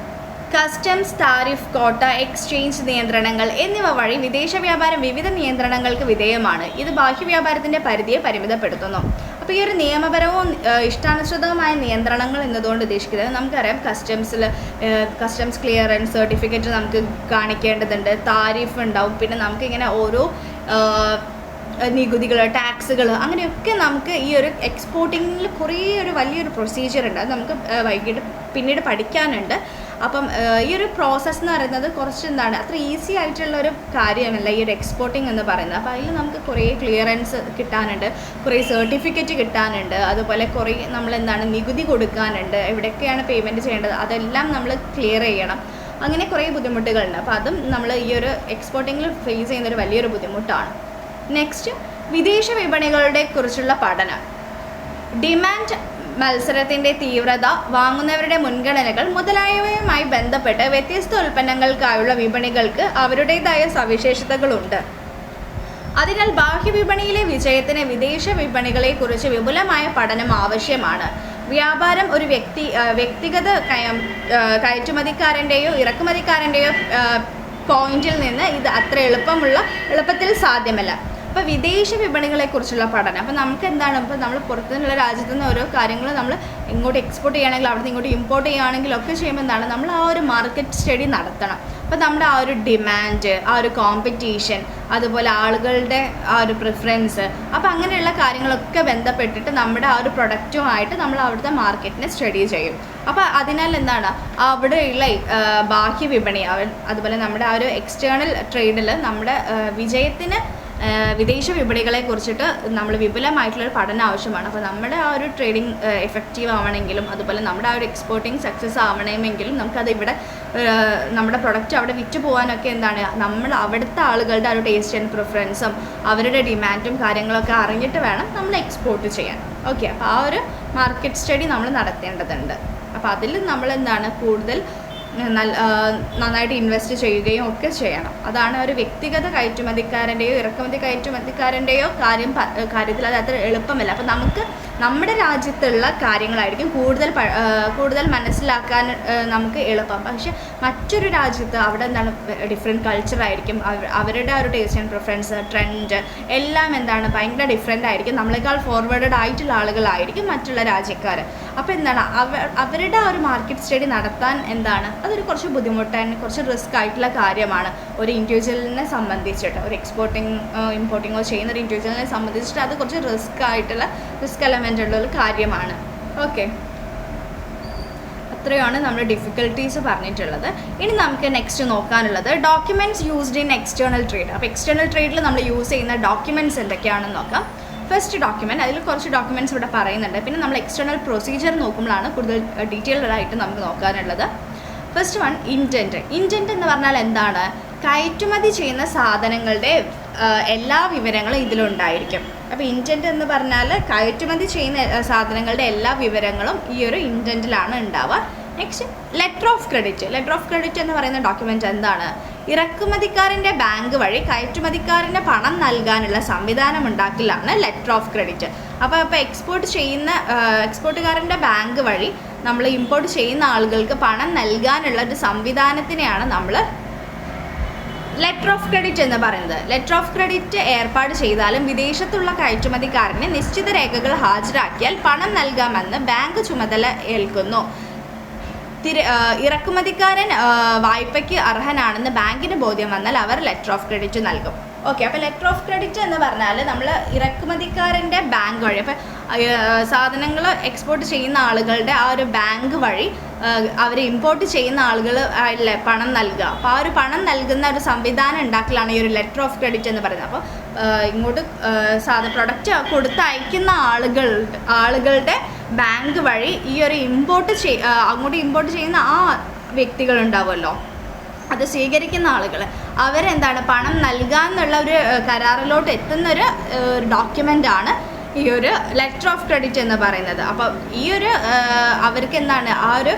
കസ്റ്റംസ്, താരിഫ്, കോട്ട, എക്സ്ചേഞ്ച് നിയന്ത്രണങ്ങൾ എന്നിവ വഴി വിദേശ വ്യാപാരം വിവിധ നിയന്ത്രണങ്ങൾക്ക് വിധേയമാണ്. ഇത് ബാഹ്യ വ്യാപാരത്തിൻ്റെ പരിധിയെ പരിമിതപ്പെടുത്തുന്നു. അപ്പോൾ ഈ ഒരു നിയമപരവും ഇഷ്ടാനുസൃതവുമായ നിയന്ത്രണങ്ങൾ എന്നതുകൊണ്ട് ഉദ്ദേശിക്കുന്നത് നമുക്കറിയാം കസ്റ്റംസ് ക്ലിയറൻസ് സർട്ടിഫിക്കറ്റ് നമുക്ക് കാണിക്കേണ്ടതുണ്ട്, താരിഫ് ഉണ്ടാവും, പിന്നെ നമുക്കിങ്ങനെ ഓരോ നികുതികൾ, ടാക്സുകൾ, അങ്ങനെയൊക്കെ നമുക്ക് ഈ ഒരു എക്സ്പോർട്ടിങ്ങിൽ കുറേ ഒരു വലിയൊരു പ്രൊസീജിയർ ഉണ്ട്. അത് നമുക്ക് പിന്നീട് പഠിക്കാനുണ്ട്. അപ്പം ഈ ഒരു പ്രോസസ്സ് എന്ന് പറയുന്നത് കുറച്ച് എന്താണ് അത്ര ഈസി ആയിട്ടുള്ള ഒരു കാര്യമല്ല ഈ ഒരു എക്സ്പോർട്ടിങ് എന്ന് പറയുന്നത്. അപ്പോൾ അതിൽ നമുക്ക് കുറേ ക്ലിയറൻസ് കിട്ടാനുണ്ട്, കുറേ സർട്ടിഫിക്കറ്റ് കിട്ടാനുണ്ട്, അതുപോലെ കുറേ നമ്മളെന്താണ് നികുതി കൊടുക്കാനുണ്ട്, എവിടെയൊക്കെയാണ് പേയ്മെൻറ്റ് ചെയ്യേണ്ടത് അതെല്ലാം നമ്മൾ ക്ലിയർ ചെയ്യണം. അങ്ങനെ കുറേ ബുദ്ധിമുട്ടുകളുണ്ട്. അപ്പോൾ അതും നമ്മൾ ഈ ഒരു എക്സ്പോർട്ടിങ്ങിൽ ഫേസ് ചെയ്യുന്നൊരു വലിയൊരു ബുദ്ധിമുട്ടാണ്. നെക്സ്റ്റ്, വിദേശ വിപണികളുടെ കുറിച്ചുള്ള പഠനം. ഡിമാൻഡ്, മത്സരത്തിൻ്റെ തീവ്രത, വാങ്ങുന്നവരുടെ മുൻഗണനകൾ മുതലായവയുമായി ബന്ധപ്പെട്ട് വ്യത്യസ്ത ഉൽപ്പന്നങ്ങൾക്കായുള്ള വിപണികൾക്ക് അവരുടേതായ സവിശേഷതകളുണ്ട്. അതിനാൽ ബാഹ്യവിപണിയിലെ വിജയത്തിന് വിദേശ വിപണികളെക്കുറിച്ച് വിപുലമായ പഠനം ആവശ്യമാണ്. വ്യാപാരം ഒരു വ്യക്തിഗത കയറ്റുമതിക്കാരൻ്റെയോ ഇറക്കുമതിക്കാരൻ്റെയോ പോയിന്റിൽ നിന്ന് ഇത് അത്ര എളുപ്പത്തിൽ സാധ്യമല്ല. അപ്പോൾ വിദേശ വിപണികളെക്കുറിച്ചുള്ള പഠനം, അപ്പോൾ നമുക്ക് എന്താണ്, ഇപ്പോൾ നമ്മൾ പുറത്തുനിന്നുള്ള രാജ്യത്തു നിന്ന് ഓരോ കാര്യങ്ങൾ നമ്മൾ ഇങ്ങോട്ട് എക്സ്പോർട്ട് ചെയ്യുകയാണെങ്കിൽ അവിടെ നിന്ന് ഇങ്ങോട്ട് ഇമ്പോർട്ട് ചെയ്യുകയാണെങ്കിലൊക്കെ ചെയ്യുമ്പോൾ എന്താണ്, നമ്മൾ ആ ഒരു മാർക്കറ്റ് സ്റ്റഡി നടത്തണം. അപ്പോൾ നമ്മുടെ ആ ഒരു ഡിമാൻഡ്, ആ ഒരു കോമ്പറ്റീഷൻ, അതുപോലെ ആളുകളുടെ ആ ഒരു പ്രിഫറൻസ്, അപ്പോൾ അങ്ങനെയുള്ള കാര്യങ്ങളൊക്കെ ബന്ധപ്പെട്ടിട്ട് നമ്മുടെ ആ ഒരു പ്രൊഡക്റ്റുമായിട്ട് നമ്മൾ അവിടുത്തെ മാർക്കറ്റിനെ സ്റ്റഡി ചെയ്യും. അപ്പോൾ അതിനാൽ എന്താണ്, അവിടെയുള്ള ബാഹ്യ വിപണി, അതുപോലെ നമ്മുടെ ആ ഒരു എക്സ്റ്റേണൽ ട്രേഡിൽ നമ്മുടെ വിജയത്തിന് വിദേശ വിപണികളെ കുറിച്ചിട്ട് നമ്മൾ വിപുലമായിട്ടുള്ളൊരു പഠനം ആവശ്യമാണ്. അപ്പോൾ നമ്മുടെ ആ ഒരു ട്രേഡിങ് എഫക്റ്റീവ് ആവണമെങ്കിലും അതുപോലെ നമ്മുടെ ആ ഒരു എക്സ്പോർട്ടിങ് സക്സസ് ആവണമെങ്കിലും നമുക്കത് ഇവിടെ നമ്മുടെ പ്രൊഡക്റ്റ് അവിടെ വിറ്റ് പോകാനൊക്കെ എന്താണ്, നമ്മൾ അവിടുത്തെ ആളുകളുടെ ആ ഒരു ടേസ്റ്റ് ആൻഡ് പ്രിഫറൻസും അവരുടെ ഡിമാൻഡും കാര്യങ്ങളൊക്കെ അറിഞ്ഞിട്ട് വേണം നമ്മൾ എക്സ്പോർട്ട് ചെയ്യാൻ. ഓക്കെ, അപ്പോൾ ആ ഒരു മാർക്കറ്റ് സ്റ്റഡി നമ്മൾ നടത്തേണ്ടതുണ്ട്. അപ്പോൾ അതിൽ നമ്മൾ എന്താണ് കൂടുതൽ നന്നായിട്ട് ഇൻവെസ്റ്റ് ചെയ്യുകയും ഒക്കെ ചെയ്യണം. അതാണ് ഒരു വ്യക്തിഗത കയറ്റുമതിക്കാരൻ്റെയോ കയറ്റുമതിക്കാരൻ്റെയോ കാര്യത്തിൽ അത് അത്ര എളുപ്പമല്ല. അപ്പോൾ നമുക്ക് നമ്മുടെ രാജ്യത്തുള്ള കാര്യങ്ങളായിരിക്കും കൂടുതൽ മനസ്സിലാക്കാൻ നമുക്ക് എളുപ്പം. പക്ഷെ മറ്റൊരു രാജ്യത്ത് അവിടെ എന്താണ് ഡിഫറെൻറ്റ് കൾച്ചറായിരിക്കും, അവരുടെ ആ ഒരു ടേസ്റ്റ് ആൻഡ് പ്രിഫറൻസ്, ട്രെൻഡ് എല്ലാം എന്താണ് ഭയങ്കര ഡിഫറെൻ്റ് ആയിരിക്കും. നമ്മളെക്കാൾ ഫോർവേഡഡ് ആയിട്ടുള്ള ആളുകളായിരിക്കും മറ്റുള്ള രാജ്യക്കാർ. അപ്പോൾ എന്താണ് അവരുടെ ആ ഒരു മാർക്കറ്റ് സ്റ്റഡി നടത്താൻ എന്താണ് അതൊരു കുറച്ച് ബുദ്ധിമുട്ടാണ്, കുറച്ച് റിസ്ക് ആയിട്ടുള്ള കാര്യമാണ് ഒരു ഇൻഡിവിജ്വലിനെ സംബന്ധിച്ചിട്ട്. ഒരു ഇമ്പോർട്ടിങ്ങോ ചെയ്യുന്ന ഒരു ഇൻഡിവിജ്വലിനെ സംബന്ധിച്ചിട്ട് അത് കുറച്ച് റിസ്ക് എലമെൻ്റ് ഉള്ള ഒരു കാര്യമാണ്. ഓക്കെ, അത്രയാണ് നമ്മൾ ഡിഫിക്കൽട്ടീസ് പറഞ്ഞിട്ടുള്ളത്. ഇനി നമുക്ക് നെക്സ്റ്റ് നോക്കാനുള്ളത് documents used in external trade. അപ്പോൾ എക്സ്റ്റേണൽ ട്രേഡിൽ നമ്മൾ യൂസ് ചെയ്യുന്ന ഡോക്യുമെൻറ്റ്സ് എന്തൊക്കെയാണെന്ന് നോക്കാം. ഫസ്റ്റ് ഡോക്യുമെൻറ്റ്, അതിൽ കുറച്ച് ഡോക്യുമെൻറ്റ്സ് ഇവിടെ പറയുന്നുണ്ട്. പിന്നെ നമ്മൾ എക്സ്റ്റേണൽ പ്രൊസീജിയർ നോക്കുമ്പോഴാണ് കൂടുതൽ ഡീറ്റെയിൽഡ് ആയിട്ട് നമുക്ക് നോക്കാനുള്ളത്. First one, indent. ഇൻറ്റൻറ്റ് എന്ന് പറഞ്ഞാൽ എന്താണ്, കയറ്റുമതി ചെയ്യുന്ന സാധനങ്ങളുടെ എല്ലാ വിവരങ്ങളും ഇതിലുണ്ടായിരിക്കും. അപ്പോൾ ഇൻറ്റൻറ്റ് എന്ന് പറഞ്ഞാൽ കയറ്റുമതി ചെയ്യുന്ന സാധനങ്ങളുടെ എല്ലാ വിവരങ്ങളും ഈ ഒരു ഇൻറ്റൻറ്റിലാണ് ഉണ്ടാവുക. Next, letter of credit. Letter of credit എന്ന് പറയുന്ന ഡോക്യുമെൻ്റ് എന്താണ്, ഇറക്കുമതിക്കാരൻ്റെ ബാങ്ക് വഴി കയറ്റുമതിക്കാരൻ്റെ പണം നൽകാനുള്ള സംവിധാനം ഉണ്ടാക്കലാണ് ലെറ്റർ ഓഫ് ക്രെഡിറ്റ്. അപ്പോൾ എക്സ്പോർട്ടുകാരൻ്റെ ബാങ്ക് വഴി നമ്മൾ ഇമ്പോർട്ട് ചെയ്യുന്ന ആളുകൾക്ക് പണം നൽകാനുള്ള ഒരു സംവിധാനത്തിനെയാണ് നമ്മൾ ലെറ്റർ ഓഫ് ക്രെഡിറ്റ് എന്ന് പറയുന്നത്. ലെറ്റർ ഓഫ് ക്രെഡിറ്റ് ഏർപ്പാട് ചെയ്താലും വിദേശത്തുള്ള കയറ്റുമതിക്കാരന് നിശ്ചിത രേഖകൾ ഹാജരാക്കിയാൽ പണം നൽകാമെന്ന് ബാങ്ക് ചുമതല ഏൽക്കുന്നു. ഇറക്കുമതിക്കാരൻ വായ്പയ്ക്ക് അർഹനാണെന്ന് ബാങ്കിന് ബോധ്യം വന്നാൽ അവർ ലെറ്റർ ഓഫ് ക്രെഡിറ്റ് നൽകും. ഓക്കെ, അപ്പോൾ ലെറ്റർ ഓഫ് ക്രെഡിറ്റ് എന്ന് പറഞ്ഞാൽ നമ്മൾ ഇറക്കുമതിക്കാരൻ്റെ ബാങ്ക് വഴി, അപ്പോൾ സാധനങ്ങൾ എക്സ്പോർട്ട് ചെയ്യുന്ന ആളുകളുടെ ആ ഒരു ബാങ്ക് വഴി അവർ ഇമ്പോർട്ട് ചെയ്യുന്ന ആളുകൾ അല്ലേ പണം നൽകുക. അപ്പോൾ ആ ഒരു പണം നൽകുന്ന ഒരു സംവിധാനം ഉണ്ടാക്കലാണ് ഈ ഒരു ലെറ്റർ ഓഫ് ക്രെഡിറ്റ് എന്ന് പറയുന്നത്. അപ്പോൾ ഇങ്ങോട്ട് പ്രൊഡക്റ്റ് കൊടുത്തയക്കുന്ന ആളുകളുടെ ബാങ്ക് വഴി ഈ ഒരു അങ്ങോട്ട് ഇമ്പോർട്ട് ചെയ്യുന്ന ആ വ്യക്തികളുണ്ടാവുമല്ലോ, അത് സ്വീകരിക്കുന്ന ആളുകൾ, അവരെന്താണ് പണം നൽകാമെന്നുള്ള ഒരു കരാറിലോട്ട് എത്തുന്നൊരു ഡോക്യുമെൻ്റാണ് ഈ ഒരു ലെറ്റർ ഓഫ് ക്രെഡിറ്റ് എന്ന് പറയുന്നത്. അപ്പോൾ ഈ ഒരു അവർക്ക് എന്താണ് ആ ഒരു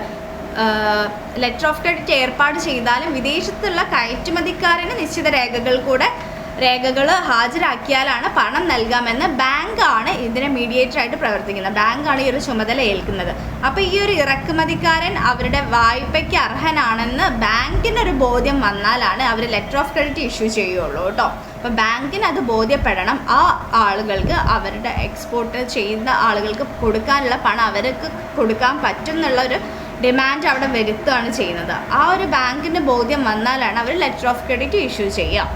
ലെറ്റർ ഓഫ് ക്രെഡിറ്റ് ഏർപ്പാട് ചെയ്താലും വിദേശത്തുള്ള കയറ്റുമതിക്കാരന് നിശ്ചിത രേഖകൾ ഹാജരാക്കിയാലാണ് പണം നൽകാമെന്ന് ബാങ്കാണ് ഇതിനെ മീഡിയേറ്ററായിട്ട് പ്രവർത്തിക്കുന്നത്. ബാങ്കാണ് ഈ ഒരു ചുമതല ഏൽക്കുന്നത്. അപ്പോൾ ഈ ഒരു ഇറക്കുമതിക്കാരൻ അവരുടെ വായ്പയ്ക്ക് അർഹനാണെന്ന് ബാങ്കിനൊരു ബോധ്യം വന്നാലാണ് അവർ ലെറ്റർ ഓഫ് ക്രെഡിറ്റ് ഇഷ്യൂ ചെയ്യുള്ളൂ കേട്ടോ. അപ്പോൾ ബാങ്കിന് അത് ബോധ്യപ്പെടണം, ആ ആളുകൾക്ക് അവരുടെ എക്സ്പോർട്ട് ചെയ്യുന്ന ആളുകൾക്ക് കൊടുക്കാനുള്ള പണം അവർക്ക് കൊടുക്കാൻ പറ്റും എന്നുള്ളൊരു ഡിമാൻഡ് അവിടെ വരുത്തുകയാണ് ചെയ്യുന്നത്. ആ ഒരു ബാങ്കിന് ബോധ്യം വന്നാലാണ് അവർ ലെറ്റർ ഓഫ് ക്രെഡിറ്റ് ഇഷ്യൂ ചെയ്യുക.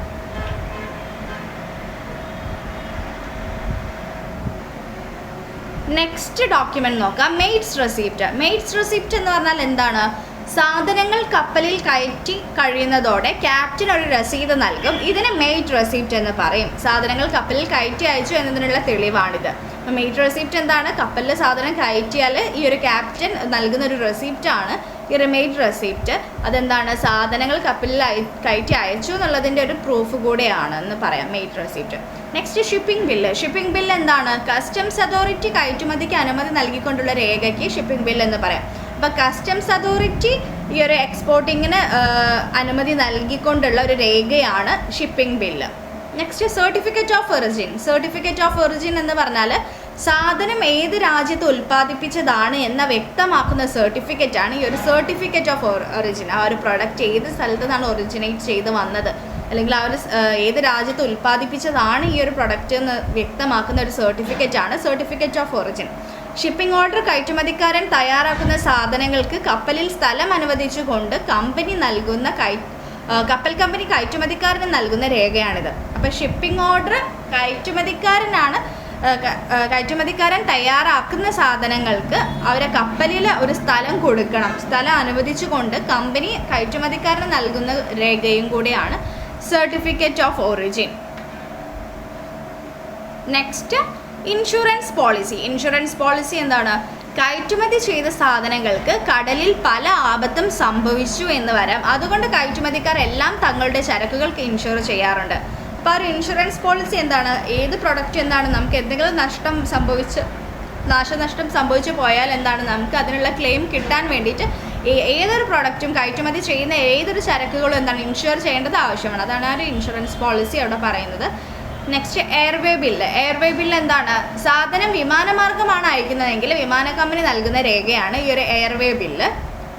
നെക്സ്റ്റ് ഡോക്യുമെൻ്റ് നോക്കാം, മെയ്ഡ്സ് റെസിപ്റ്റ്. മെയ്ഡ്സ് റെസിപ്റ്റ് എന്ന് പറഞ്ഞാൽ എന്താണ്, സാധനങ്ങൾ കപ്പലിൽ കയറ്റി കഴിയുന്നതോടെ ക്യാപ്റ്റൻ ഒരു രസീത് നൽകും. ഇതിന് മെയ്ഡ് റെസിപ്റ്റ് എന്ന് പറയും. സാധനങ്ങൾ കപ്പലിൽ കയറ്റി അയച്ചു എന്നതിനുള്ള തെളിവാണിത്. അപ്പോൾ മെയ്ഡ് റെസിപ്റ്റ് എന്താണ്, കപ്പലിൽ സാധനം കയറ്റിയാൽ ഈ ഒരു ക്യാപ്റ്റൻ നൽകുന്ന ഒരു റെസിപ്റ്റാണ് ഈ ഒരു മെയ്ഡ് റെസിപ്റ്റ് അതെന്താണ്, സാധനങ്ങൾ കപ്പലിൽ കയറ്റി അയച്ചു എന്നുള്ളതിൻ്റെ ഒരു പ്രൂഫ് കൂടെയാണ് എന്ന് പറയാം made receipt. Next shipping bill. Shipping bill എന്താണ്, കസ്റ്റംസ് അതോറിറ്റി കയറ്റുമതിക്ക് അനുമതി നൽകിക്കൊണ്ടുള്ള രേഖയ്ക്ക് ഷിപ്പിംഗ് ബില്ല് എന്ന് പറയാം. അപ്പോൾ കസ്റ്റംസ് അതോറിറ്റി ഈ ഒരു എക്സ്പോർട്ടിങ്ങിന് അനുമതി നൽകിക്കൊണ്ടുള്ള ഒരു രേഖയാണ് shipping bill. Next certificate of origin. Certificate of origin എന്ന് പറഞ്ഞാൽ സാധനം ഏത് രാജ്യത്ത് ഉൽപ്പാദിപ്പിച്ചതാണ് എന്ന വ്യക്തമാക്കുന്ന സർട്ടിഫിക്കറ്റാണ് ഈ ഒരു സർട്ടിഫിക്കറ്റ് ഓഫ് ഒറിജിൻ. ആ ഒരു പ്രൊഡക്റ്റ് ഏത് സ്ഥലത്തു നിന്നാണ് ഒറിജിനേറ്റ് ചെയ്ത് വന്നത്, അല്ലെങ്കിൽ ആ ഒരു ഏത് രാജ്യത്ത് ഉൽപ്പാദിപ്പിച്ചതാണ് ഈ ഒരു പ്രൊഡക്റ്റ് എന്ന് വ്യക്തമാക്കുന്ന ഒരു സർട്ടിഫിക്കറ്റാണ് certificate of origin. Shipping order കയറ്റുമതിക്കാരൻ തയ്യാറാക്കുന്ന സാധനങ്ങൾക്ക് കപ്പലിൽ സ്ഥലം അനുവദിച്ചുകൊണ്ട് കമ്പനി നൽകുന്ന കപ്പൽ കമ്പനി കയറ്റുമതിക്കാരന് നൽകുന്ന രേഖയാണിത്. അപ്പോൾ ഷിപ്പിംഗ് ഓർഡർ കയറ്റുമതിക്കാരൻ തയ്യാറാക്കുന്ന സാധനങ്ങൾക്ക് അവരെ കപ്പലിൽ ഒരു സ്ഥലം കൊടുക്കണം. സ്ഥലം അനുവദിച്ചുകൊണ്ട് കമ്പനി കയറ്റുമതിക്കാരന് നൽകുന്ന രേഖയും കൂടിയാണ് certificate of origin. Next insurance policy. Insurance policy എന്താണ്, കയറ്റുമതി ചെയ്ത സാധനങ്ങൾക്ക് കടലിൽ പല ആപത്തും സംഭവിച്ചു എന്ന് വരാം. അതുകൊണ്ട് കയറ്റുമതിക്കാർ എല്ലാം തങ്ങളുടെ ചരക്കുകൾക്ക് ഇൻഷുർ ചെയ്യാറുണ്ട്. അപ്പോൾ ഒരു ഇൻഷുറൻസ് പോളിസി എന്താണ്, ഏത് പ്രൊഡക്റ്റ് എന്താണ് നമുക്ക് എന്തെങ്കിലും നാശനഷ്ടം സംഭവിച്ചു പോയാൽ എന്താണ് നമുക്ക് അതിനുള്ള ക്ലെയിം കിട്ടാൻ വേണ്ടിയിട്ട് ഏതൊരു പ്രൊഡക്റ്റും കയറ്റുമതി ചെയ്യുന്ന ഏതൊരു ചരക്കുകളും എന്താണ് ഇൻഷുർ ചെയ്യേണ്ടത് ആവശ്യമാണ്. അതാണ് ആ ഒരു ഇൻഷുറൻസ് പോളിസി അവിടെ പറയുന്നത്. Next airway bill. Airway bill എന്താണ്, സാധനം വിമാനമാർഗമാണ് അയക്കുന്നതെങ്കിൽ വിമാന കമ്പനി നൽകുന്ന രേഖയാണ് ഈ ഒരു എയർവേ ബില്ല്.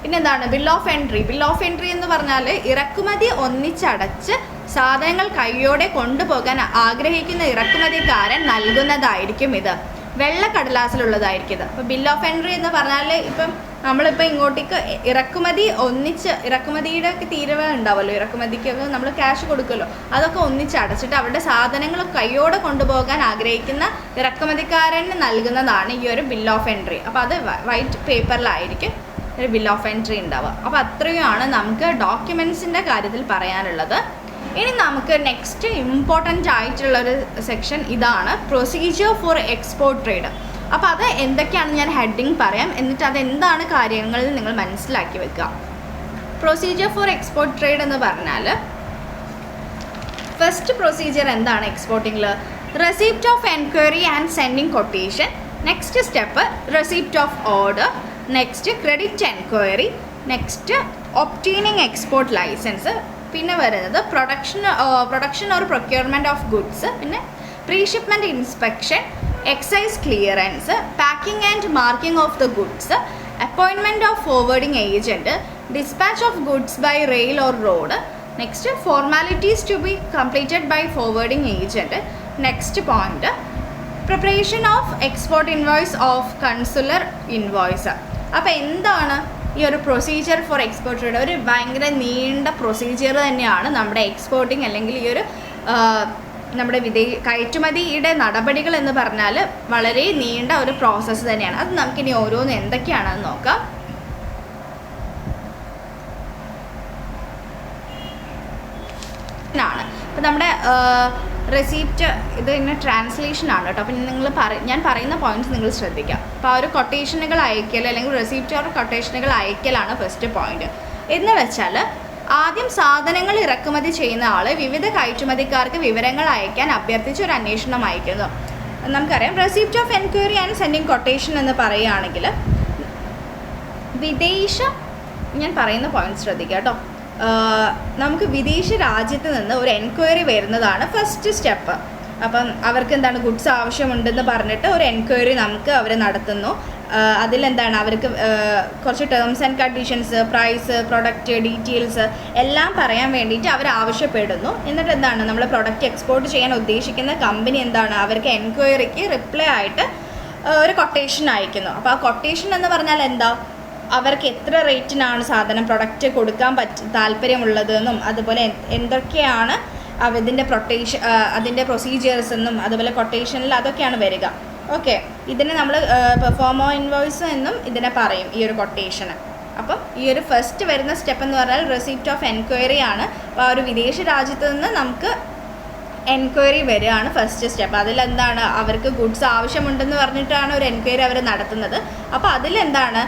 പിന്നെ എന്താണ് bill of entry. Bill of entry എന്ന് പറഞ്ഞാൽ ഇറക്കുമതി ഒന്നിച്ചടച്ച് സാധനങ്ങൾ കയ്യോടെ കൊണ്ടുപോകാൻ ആഗ്രഹിക്കുന്ന ഇറക്കുമതിക്കാരൻ നൽകുന്നതായിരിക്കും ഇത്. വെള്ളക്കടലാസിലുള്ളതായിരിക്കും ഇത്. അപ്പോൾ ബിൽ ഓഫ് എൻട്രി എന്ന് പറഞ്ഞാൽ ഇപ്പം നമ്മളിപ്പോൾ ഇങ്ങോട്ടേക്ക് ഇറക്കുമതിയുടെ തീരുവ ഉണ്ടാവുമല്ലോ, ഇറക്കുമതിക്കൊക്കെ നമ്മൾ ക്യാഷ് കൊടുക്കുമല്ലോ, അതൊക്കെ ഒന്നിച്ചടച്ചിട്ട് അവരുടെ സാധനങ്ങൾ കയ്യോടെ കൊണ്ടുപോകാൻ ആഗ്രഹിക്കുന്ന ഇറക്കുമതിക്കാരന് നൽകുന്നതാണ് ഈ ഒരു ബിൽ ഓഫ് എൻട്രി. അപ്പോൾ അത് വൈറ്റ് പേപ്പറിലായിരിക്കും ഒരു ബിൽ ഓഫ് എൻട്രി ഉണ്ടാവുക. അപ്പോൾ അത്രയുമാണ് നമുക്ക് ഡോക്യുമെൻറ്റ്സിൻ്റെ കാര്യത്തിൽ പറയാനുള്ളത്. ഇനി നമുക്ക് നെക്സ്റ്റ് ഇമ്പോർട്ടൻ്റ് ആയിട്ടുള്ളൊരു സെക്ഷൻ ഇതാണ്, പ്രൊസീജിയർ ഫോർ എക്സ്പോർട്ട് ട്രേഡ്. അപ്പോൾ അത് എന്തൊക്കെയാണ് ഞാൻ ഹെഡിങ് പറയാം, എന്നിട്ട് അതെന്താണ് കാര്യങ്ങളിൽ നിങ്ങൾ മനസ്സിലാക്കി വെക്കുക. പ്രൊസീജിയർ ഫോർ എക്സ്പോർട്ട് ട്രേഡ് എന്ന് പറഞ്ഞാൽ ഫസ്റ്റ് പ്രൊസീജിയർ എന്താണ് എക്സ്പോർട്ടിങ്ങിൽ, receipt of enquiry and sending quotation. Next step receipt of order. Next credit enquiry. Next obtaining export licence. പിന്നെ വരുന്നത് production or procurement of goods. പിന്നെ pre shipment inspection, excise clearance, packing and marking of the goods, appointment of forwarding agent, dispatch of goods by rail or road. Next formalities to be completed by forwarding agent. Next point preparation of export invoice of consular invoice. അപ്പോൾ എന്താണ് ഈ ഒരു procedure for export trade? ഒരു ഭയങ്കര നീണ്ട procedure തന്നെയാണ് നമ്മുടെ exporting അല്ലെങ്കിൽ ഈ ഒരു നമ്മുടെ കയറ്റുമതിയുടെ നടപടികൾ എന്ന് പറഞ്ഞാൽ വളരെ നീണ്ട ഒരു പ്രോസസ്സ് തന്നെയാണ്. അത് നമുക്കിനി ഓരോന്ന് എന്തൊക്കെയാണെന്ന് നോക്കാം. അപ്പോൾ നമ്മുടെ റെസിപ്റ്റ് ഇത് ഇങ്ങനെ ട്രാൻസ്ലേഷനാണ് കേട്ടോ. അപ്പം ഞാൻ പറയുന്ന പോയിന്റ്സ് നിങ്ങൾ ശ്രദ്ധിക്കാം. അപ്പോൾ ആ ഒരു കൊട്ടേഷനുകൾ അയക്കൽ അല്ലെങ്കിൽ റെസിപ്റ്റ് ഓർ കൊട്ടേഷനുകൾ അയക്കലാണ് ഫസ്റ്റ് പോയിന്റ്. എന്ന് വെച്ചാൽ ആദ്യം സാധനങ്ങൾ ഇറക്കുമതി ചെയ്യുന്ന ആൾ വിവിധ കയറ്റുമതിക്കാർക്ക് വിവരങ്ങൾ അയക്കാൻ അഭ്യർത്ഥിച്ച് ഒരു അന്വേഷണം അയക്കുന്നു. നമുക്കറിയാം receipt of enquiry and sending quotation എന്ന് പറയുകയാണെങ്കിൽ ഞാൻ പറയുന്ന പോയിന്റ് ശ്രദ്ധിക്കാം കേട്ടോ. നമുക്ക് വിദേശ രാജ്യത്ത് നിന്ന് ഒരു എൻക്വയറി വരുന്നതാണ് ഫസ്റ്റ് സ്റ്റെപ്പ്. അപ്പം അവർക്ക് എന്താണ് ഗുഡ്സ് ആവശ്യമുണ്ടെന്ന് പറഞ്ഞിട്ട് ഒരു എൻക്വയറി നമുക്ക് അവർ നടത്തുന്നു. അതിലെന്താണ് അവർക്ക് കുറച്ച് terms and conditions, price, product details എല്ലാം പറയാൻ വേണ്ടിയിട്ട് അവർ ആവശ്യപ്പെടുന്നു. എന്നിട്ട് എന്താണ് നമ്മൾ പ്രൊഡക്റ്റ് എക്സ്പോർട്ട് ചെയ്യാൻ ഉദ്ദേശിക്കുന്ന കമ്പനി എന്താണ് അവർക്ക് എൻക്വയറിക്ക് റിപ്ലൈ ആയിട്ട് ഒരു കൊട്ടേഷൻ അയക്കുന്നു. അപ്പോൾ ആ കൊട്ടേഷൻ എന്ന് പറഞ്ഞാൽ എന്താ, അവർക്ക് എത്ര റേറ്റിനാണ് സാധനം പ്രൊഡക്റ്റ് കൊടുക്കാൻ താല്പര്യമുള്ളതെന്നും അതുപോലെ എന്തൊക്കെയാണ് അതിൻ്റെ പ്രൊസീജിയേഴ്സ് എന്നും അതുപോലെ കൊട്ടേഷനിൽ അതൊക്കെയാണ് വരിക. ഓക്കെ, ഇതിനെ നമ്മൾ പെർഫോമോ ഇൻവോയ്സ് എന്നും ഇതിനെ പറയും ഈ ഒരു കൊട്ടേഷന്. അപ്പം ഈ ഒരു ഫസ്റ്റ് വരുന്ന സ്റ്റെപ്പ് എന്ന് പറഞ്ഞാൽ റെസിപ്റ്റ് ഓഫ് എൻക്വയറി ആണ്. അപ്പോൾ ആ ഒരു വിദേശ രാജ്യത്ത് നിന്ന് നമുക്ക് എൻക്വയറി വരികയാണ് ഫസ്റ്റ് സ്റ്റെപ്പ്. അതിലെന്താണ് അവർക്ക് ഗുഡ്സ് ആവശ്യമുണ്ടെന്ന് പറഞ്ഞിട്ടാണ് ഒരു എൻക്വയറി അവർ നടത്തുന്നത്. അപ്പോൾ അതിലെന്താണ്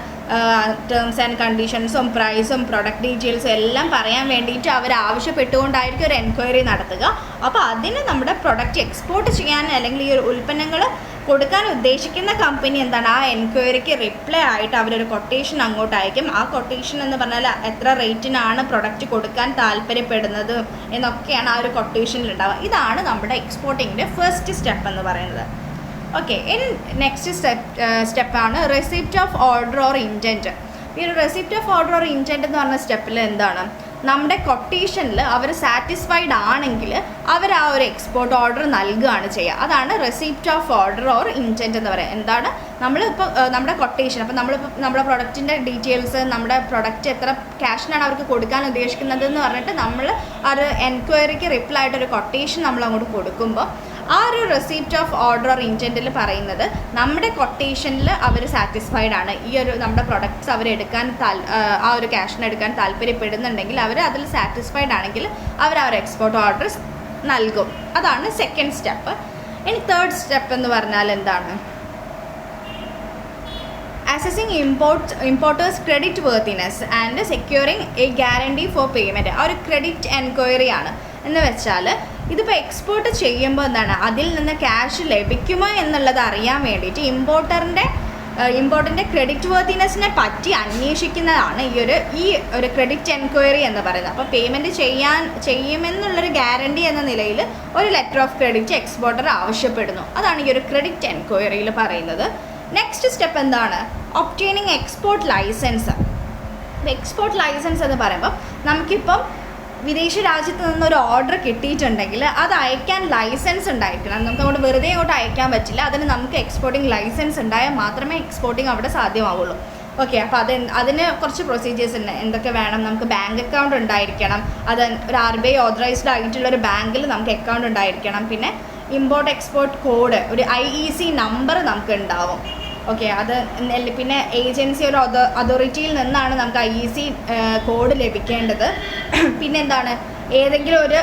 ടേംസ് ആൻഡ് കണ്ടീഷൻസും പ്രൈസും പ്രൊഡക്റ്റ് ഡീറ്റെയിൽസും എല്ലാം പറയാൻ വേണ്ടിയിട്ട് അവർ ആവശ്യപ്പെട്ടുകൊണ്ടായിരിക്കും ഒരു എൻക്വയറി നടത്തുക. അപ്പോൾ അതിന് നമ്മുടെ പ്രൊഡക്റ്റ് എക്സ്പോർട്ട് ചെയ്യാൻ അല്ലെങ്കിൽ ഈ ഒരു ഉൽപ്പന്നങ്ങൾ കൊടുക്കാൻ ഉദ്ദേശിക്കുന്ന കമ്പനി എന്താണ്, ആ എൻക്വയറിക്ക് റിപ്ലൈ ആയിട്ട് അവരൊരു കൊട്ടേഷൻ അങ്ങോട്ട് അയക്കും. ആ കൊട്ടേഷൻ എന്ന് പറഞ്ഞാൽ എത്ര റേറ്റിനാണ് പ്രൊഡക്റ്റ് കൊടുക്കാൻ താല്പര്യപ്പെടുന്നത് എന്നൊക്കെയാണ് ആ ഒരു കൊട്ടേഷനിൽ ഉണ്ടാവുക. ഇതാണ് നമ്മുടെ എക്സ്പോർട്ടിങ്ങിൻ്റെ ഫസ്റ്റ് സ്റ്റെപ്പ് എന്ന് പറയുന്നത്. ഓക്കെ, ഇനി നെക്സ്റ്റ് സ്റ്റെപ്പാണ് receipt of order or indent. ഈ ഒരു receipt of order or indent എന്ന് പറഞ്ഞ സ്റ്റെപ്പിൽ എന്താണ്, നമ്മുടെ കൊട്ടേഷനിൽ അവർ സാറ്റിസ്ഫൈഡ് ആണെങ്കിൽ അവർ ആ ഒരു എക്സ്പോർട്ട് ഓർഡർ നൽകുകയാണ് ചെയ്യുക. അതാണ് receipt of order or indent എന്ന് പറയുക. എന്താണ്, നമ്മളിപ്പോൾ നമ്മുടെ കൊട്ടേഷൻ, അപ്പോൾ നമ്മളിപ്പോൾ നമ്മുടെ പ്രൊഡക്റ്റിൻ്റെ ഡീറ്റെയിൽസ്, നമ്മുടെ പ്രൊഡക്റ്റ് എത്ര ക്യാഷിനാണ് അവർക്ക് കൊടുക്കാൻ ഉദ്ദേശിക്കുന്നത് എന്ന് പറഞ്ഞിട്ട് നമ്മൾ ആ ഒരു എൻക്വയറിക്ക് റിപ്ലൈ ആയിട്ടൊരു കൊട്ടേഷൻ നമ്മൾ അങ്ങോട്ട് കൊടുക്കുമ്പോൾ ആ ഒരു റെസിപ്റ്റ് ഓഫ് ഓർഡർ ഓർ ഇൻറ്റൻറ്റിൽ പറയുന്നത് നമ്മുടെ കൊട്ടേഷനിൽ അവർ സാറ്റിസ്ഫൈഡ് ആണ്, ഈ ഒരു നമ്മുടെ പ്രൊഡക്ട്സ് അവരെടുക്കാൻ ആ ഒരു ക്യാഷിന് എടുക്കാൻ താല്പര്യപ്പെടുന്നുണ്ടെങ്കിൽ അവർ അതിൽ സാറ്റിസ്ഫൈഡ് ആണെങ്കിൽ അവർ ആ ഒരു എക്സ്പോർട്ട് ഓർഡർ നൽകും. അതാണ് സെക്കൻഡ് സ്റ്റെപ്പ്. ഇനി തേർഡ് സ്റ്റെപ്പ് എന്ന് പറഞ്ഞാൽ എന്താണ്, assessing importers credit worthiness and securing A guarantee for payment. ആ ഒരു ക്രെഡിറ്റ് എൻക്വയറി ആണ്. എന്ന് വെച്ചാൽ ഇതിപ്പോൾ എക്സ്പോർട്ട് ചെയ്യുമ്പോൾ എന്താണ്, അതിൽ നിന്ന് ക്യാഷ് ലഭിക്കുമോ എന്നുള്ളത് അറിയാൻ വേണ്ടിയിട്ട് ഇമ്പോർട്ടൻ്റെ ക്രെഡിറ്റ് വർത്തിനെസ്സിനെ പറ്റി അന്വേഷിക്കുന്നതാണ് ഈ ഒരു ക്രെഡിറ്റ് എൻക്വയറി എന്ന് പറയുന്നത്. അപ്പോൾ പേയ്മെൻറ്റ് ചെയ്യുമെന്നുള്ളൊരു ഗ്യാരണ്ടി എന്ന നിലയിൽ ഒരു ലെറ്റർ ഓഫ് ക്രെഡിറ്റ് എക്സ്പോർട്ടർ ആവശ്യപ്പെടുന്നു. അതാണ് ഈ ഒരു ക്രെഡിറ്റ് എൻക്വയറിയിൽ പറയുന്നത്. നെക്സ്റ്റ് സ്റ്റെപ്പ് എന്താണ്, obtaining export licence. Export licence എന്ന് പറയുമ്പോൾ നമുക്കിപ്പം വിദേശ രാജ്യത്ത് നിന്നൊരു ഓർഡർ കിട്ടിയിട്ടുണ്ടെങ്കിൽ അത് അയക്കാൻ ലൈസൻസ് ഉണ്ടായിരിക്കണം. നമുക്ക് അങ്ങോട്ട് വെറുതെ അങ്ങോട്ട് അയക്കാൻ പറ്റില്ല. അതിന് നമുക്ക് എക്സ്പോർട്ടിംഗ് ലൈസൻസ് ഉണ്ടായാൽ മാത്രമേ എക്സ്പോർട്ടിംഗ് അവിടെ സാധ്യമാവുള്ളൂ. ഓക്കെ, അപ്പോൾ അതിന് കുറച്ച് പ്രൊസീജിയേഴ്സ് ഉണ്ട്. എന്തൊക്കെ വേണം, നമുക്ക് ബാങ്ക് അക്കൗണ്ട് ഉണ്ടായിരിക്കണം. അത് ഒരു RBI ഓതറൈസ്ഡ് ആയിട്ടുള്ളൊരു ബാങ്കിൽ നമുക്ക് അക്കൗണ്ട് ഉണ്ടായിരിക്കണം. പിന്നെ ഇമ്പോർട്ട് എക്സ്പോർട്ട് കോഡ്, ഒരു IEC നമ്പർ നമുക്ക് ഉണ്ടാവും. ഓക്കെ, അത് പിന്നെ ഏജൻസി ഒരു അതോറിറ്റിയിൽ നിന്നാണ് നമുക്ക് IEC കോഡ് ലഭിക്കേണ്ടത്. പിന്നെ എന്താണ്, ഏതെങ്കിലും ഒരു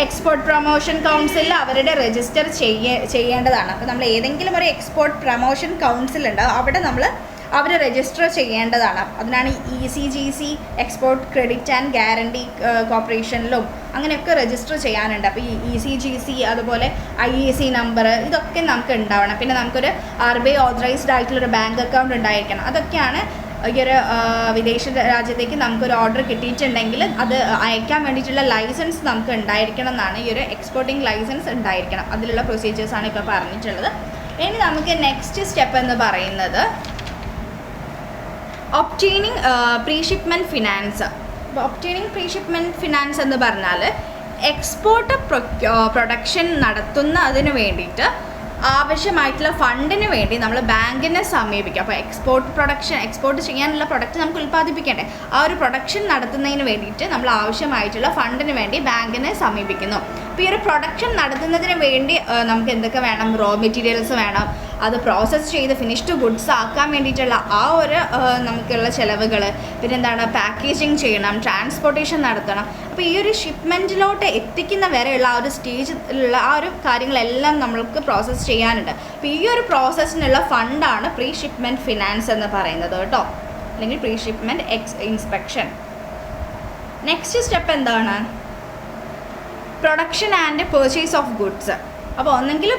എക്സ്പോർട്ട് പ്രൊമോഷൻ കൗൺസിലിൽ അവരുടെ രജിസ്റ്റർ ചെയ്യേണ്ടതാണ്. അപ്പോൾ നമ്മൾ ഏതെങ്കിലും ഒരു എക്സ്പോർട്ട് പ്രൊമോഷൻ കൗൺസിൽ ഉണ്ടാവും, അവിടെ അവർ രജിസ്റ്റർ ചെയ്യേണ്ടതാണ്. അതിനാണ് ECGC export credit and guarantee കോർപ്പറേഷനിലും അങ്ങനെയൊക്കെ രജിസ്റ്റർ ചെയ്യാനുണ്ട്. അപ്പോൾ ഈ ECGC അതുപോലെ IEC നമ്പർ ഇതൊക്കെ നമുക്ക് ഉണ്ടാവണം. പിന്നെ നമുക്കൊരു RBI ഓതറൈസ്ഡ് ആയിട്ടുള്ളൊരു ബാങ്ക് അക്കൗണ്ട് ഉണ്ടായിരിക്കണം. അതൊക്കെയാണ് ഈ ഒരു വിദേശ രാജ്യത്തേക്ക് നമുക്കൊരു ഓർഡർ കിട്ടിയിട്ടുണ്ടെങ്കിൽ അത് അയക്കാൻ വേണ്ടിയിട്ടുള്ള ലൈസൻസ് നമുക്ക് ഉണ്ടായിരിക്കണം എന്നാണ്. ഈ ഒരു എക്സ്പോർട്ടിംഗ് ലൈസൻസ് ഉണ്ടായിരിക്കണം. അതിലുള്ള പ്രൊസീജിയേഴ്സാണ് ഇപ്പോൾ പറഞ്ഞിട്ടുള്ളത്. ഇനി നമുക്ക് നെക്സ്റ്റ് സ്റ്റെപ്പ് എന്ന് പറയുന്നത് ഒബ്റ്റെയിനിങ് പ്രീഷിപ്മെൻറ്റ് ഫിനാൻസ്. അപ്പോൾ ഒബ്റ്റെയിനിങ് പ്രീഷിപ്മെൻറ്റ് ഫിനാൻസ് എന്ന് പറഞ്ഞാൽ എക്സ്പോർട്ട് പ്രൊഡക്ഷൻ നടത്തുന്നതിന് വേണ്ടിയിട്ട് ആവശ്യമായിട്ടുള്ള ഫണ്ടിന് വേണ്ടി നമ്മൾ ബാങ്കിനെ സമീപിക്കുക. അപ്പോൾ എക്സ്പോർട്ട് ചെയ്യാനുള്ള പ്രൊഡക്റ്റ് നമുക്ക് ഉൽപ്പാദിപ്പിക്കേണ്ടേ, ആ ഒരു പ്രൊഡക്ഷൻ നടത്തുന്നതിന് വേണ്ടിയിട്ട് നമ്മൾ ആവശ്യമായിട്ടുള്ള ഫണ്ടിന് വേണ്ടി ബാങ്കിനെ സമീപിക്കുന്നു. അപ്പോൾ ഈ ഒരു പ്രൊഡക്ഷൻ നടത്തുന്നതിന് വേണ്ടി നമുക്ക് എന്തൊക്കെ വേണം, റോ മെറ്റീരിയൽസ് വേണം, അത് പ്രോസസ്സ് ചെയ്ത് ഫിനിഷ്ഡ് ഗുഡ്സ് ആക്കാൻ വേണ്ടിയിട്ടുള്ള ആ ഒരു നമുക്കുള്ള ചിലവുകൾ, പിന്നെ എന്താണ് പാക്കേജിങ് ചെയ്യണം, ട്രാൻസ്പോർട്ടേഷൻ നടത്തണം. അപ്പോൾ ഈ ഒരു ഷിപ്മെൻറ്റിലോട്ട് എത്തിക്കുന്ന വരെയുള്ള ആ ഒരു സ്റ്റേജിലുള്ള ആ ഒരു കാര്യങ്ങളെല്ലാം നമ്മൾക്ക് പ്രോസസ്സ് ചെയ്യാനുണ്ട്. അപ്പോൾ ഈ ഒരു പ്രോസസ്സിനുള്ള ഫണ്ടാണ് പ്രീ ഷിപ്മെൻറ്റ് ഫിനാൻസ് എന്ന് പറയുന്നത് കേട്ടോ, അല്ലെങ്കിൽ pre shipment inspection. Next step എന്താണ്, production and purchase of goods. അപ്പോൾ ഒന്നെങ്കിൽ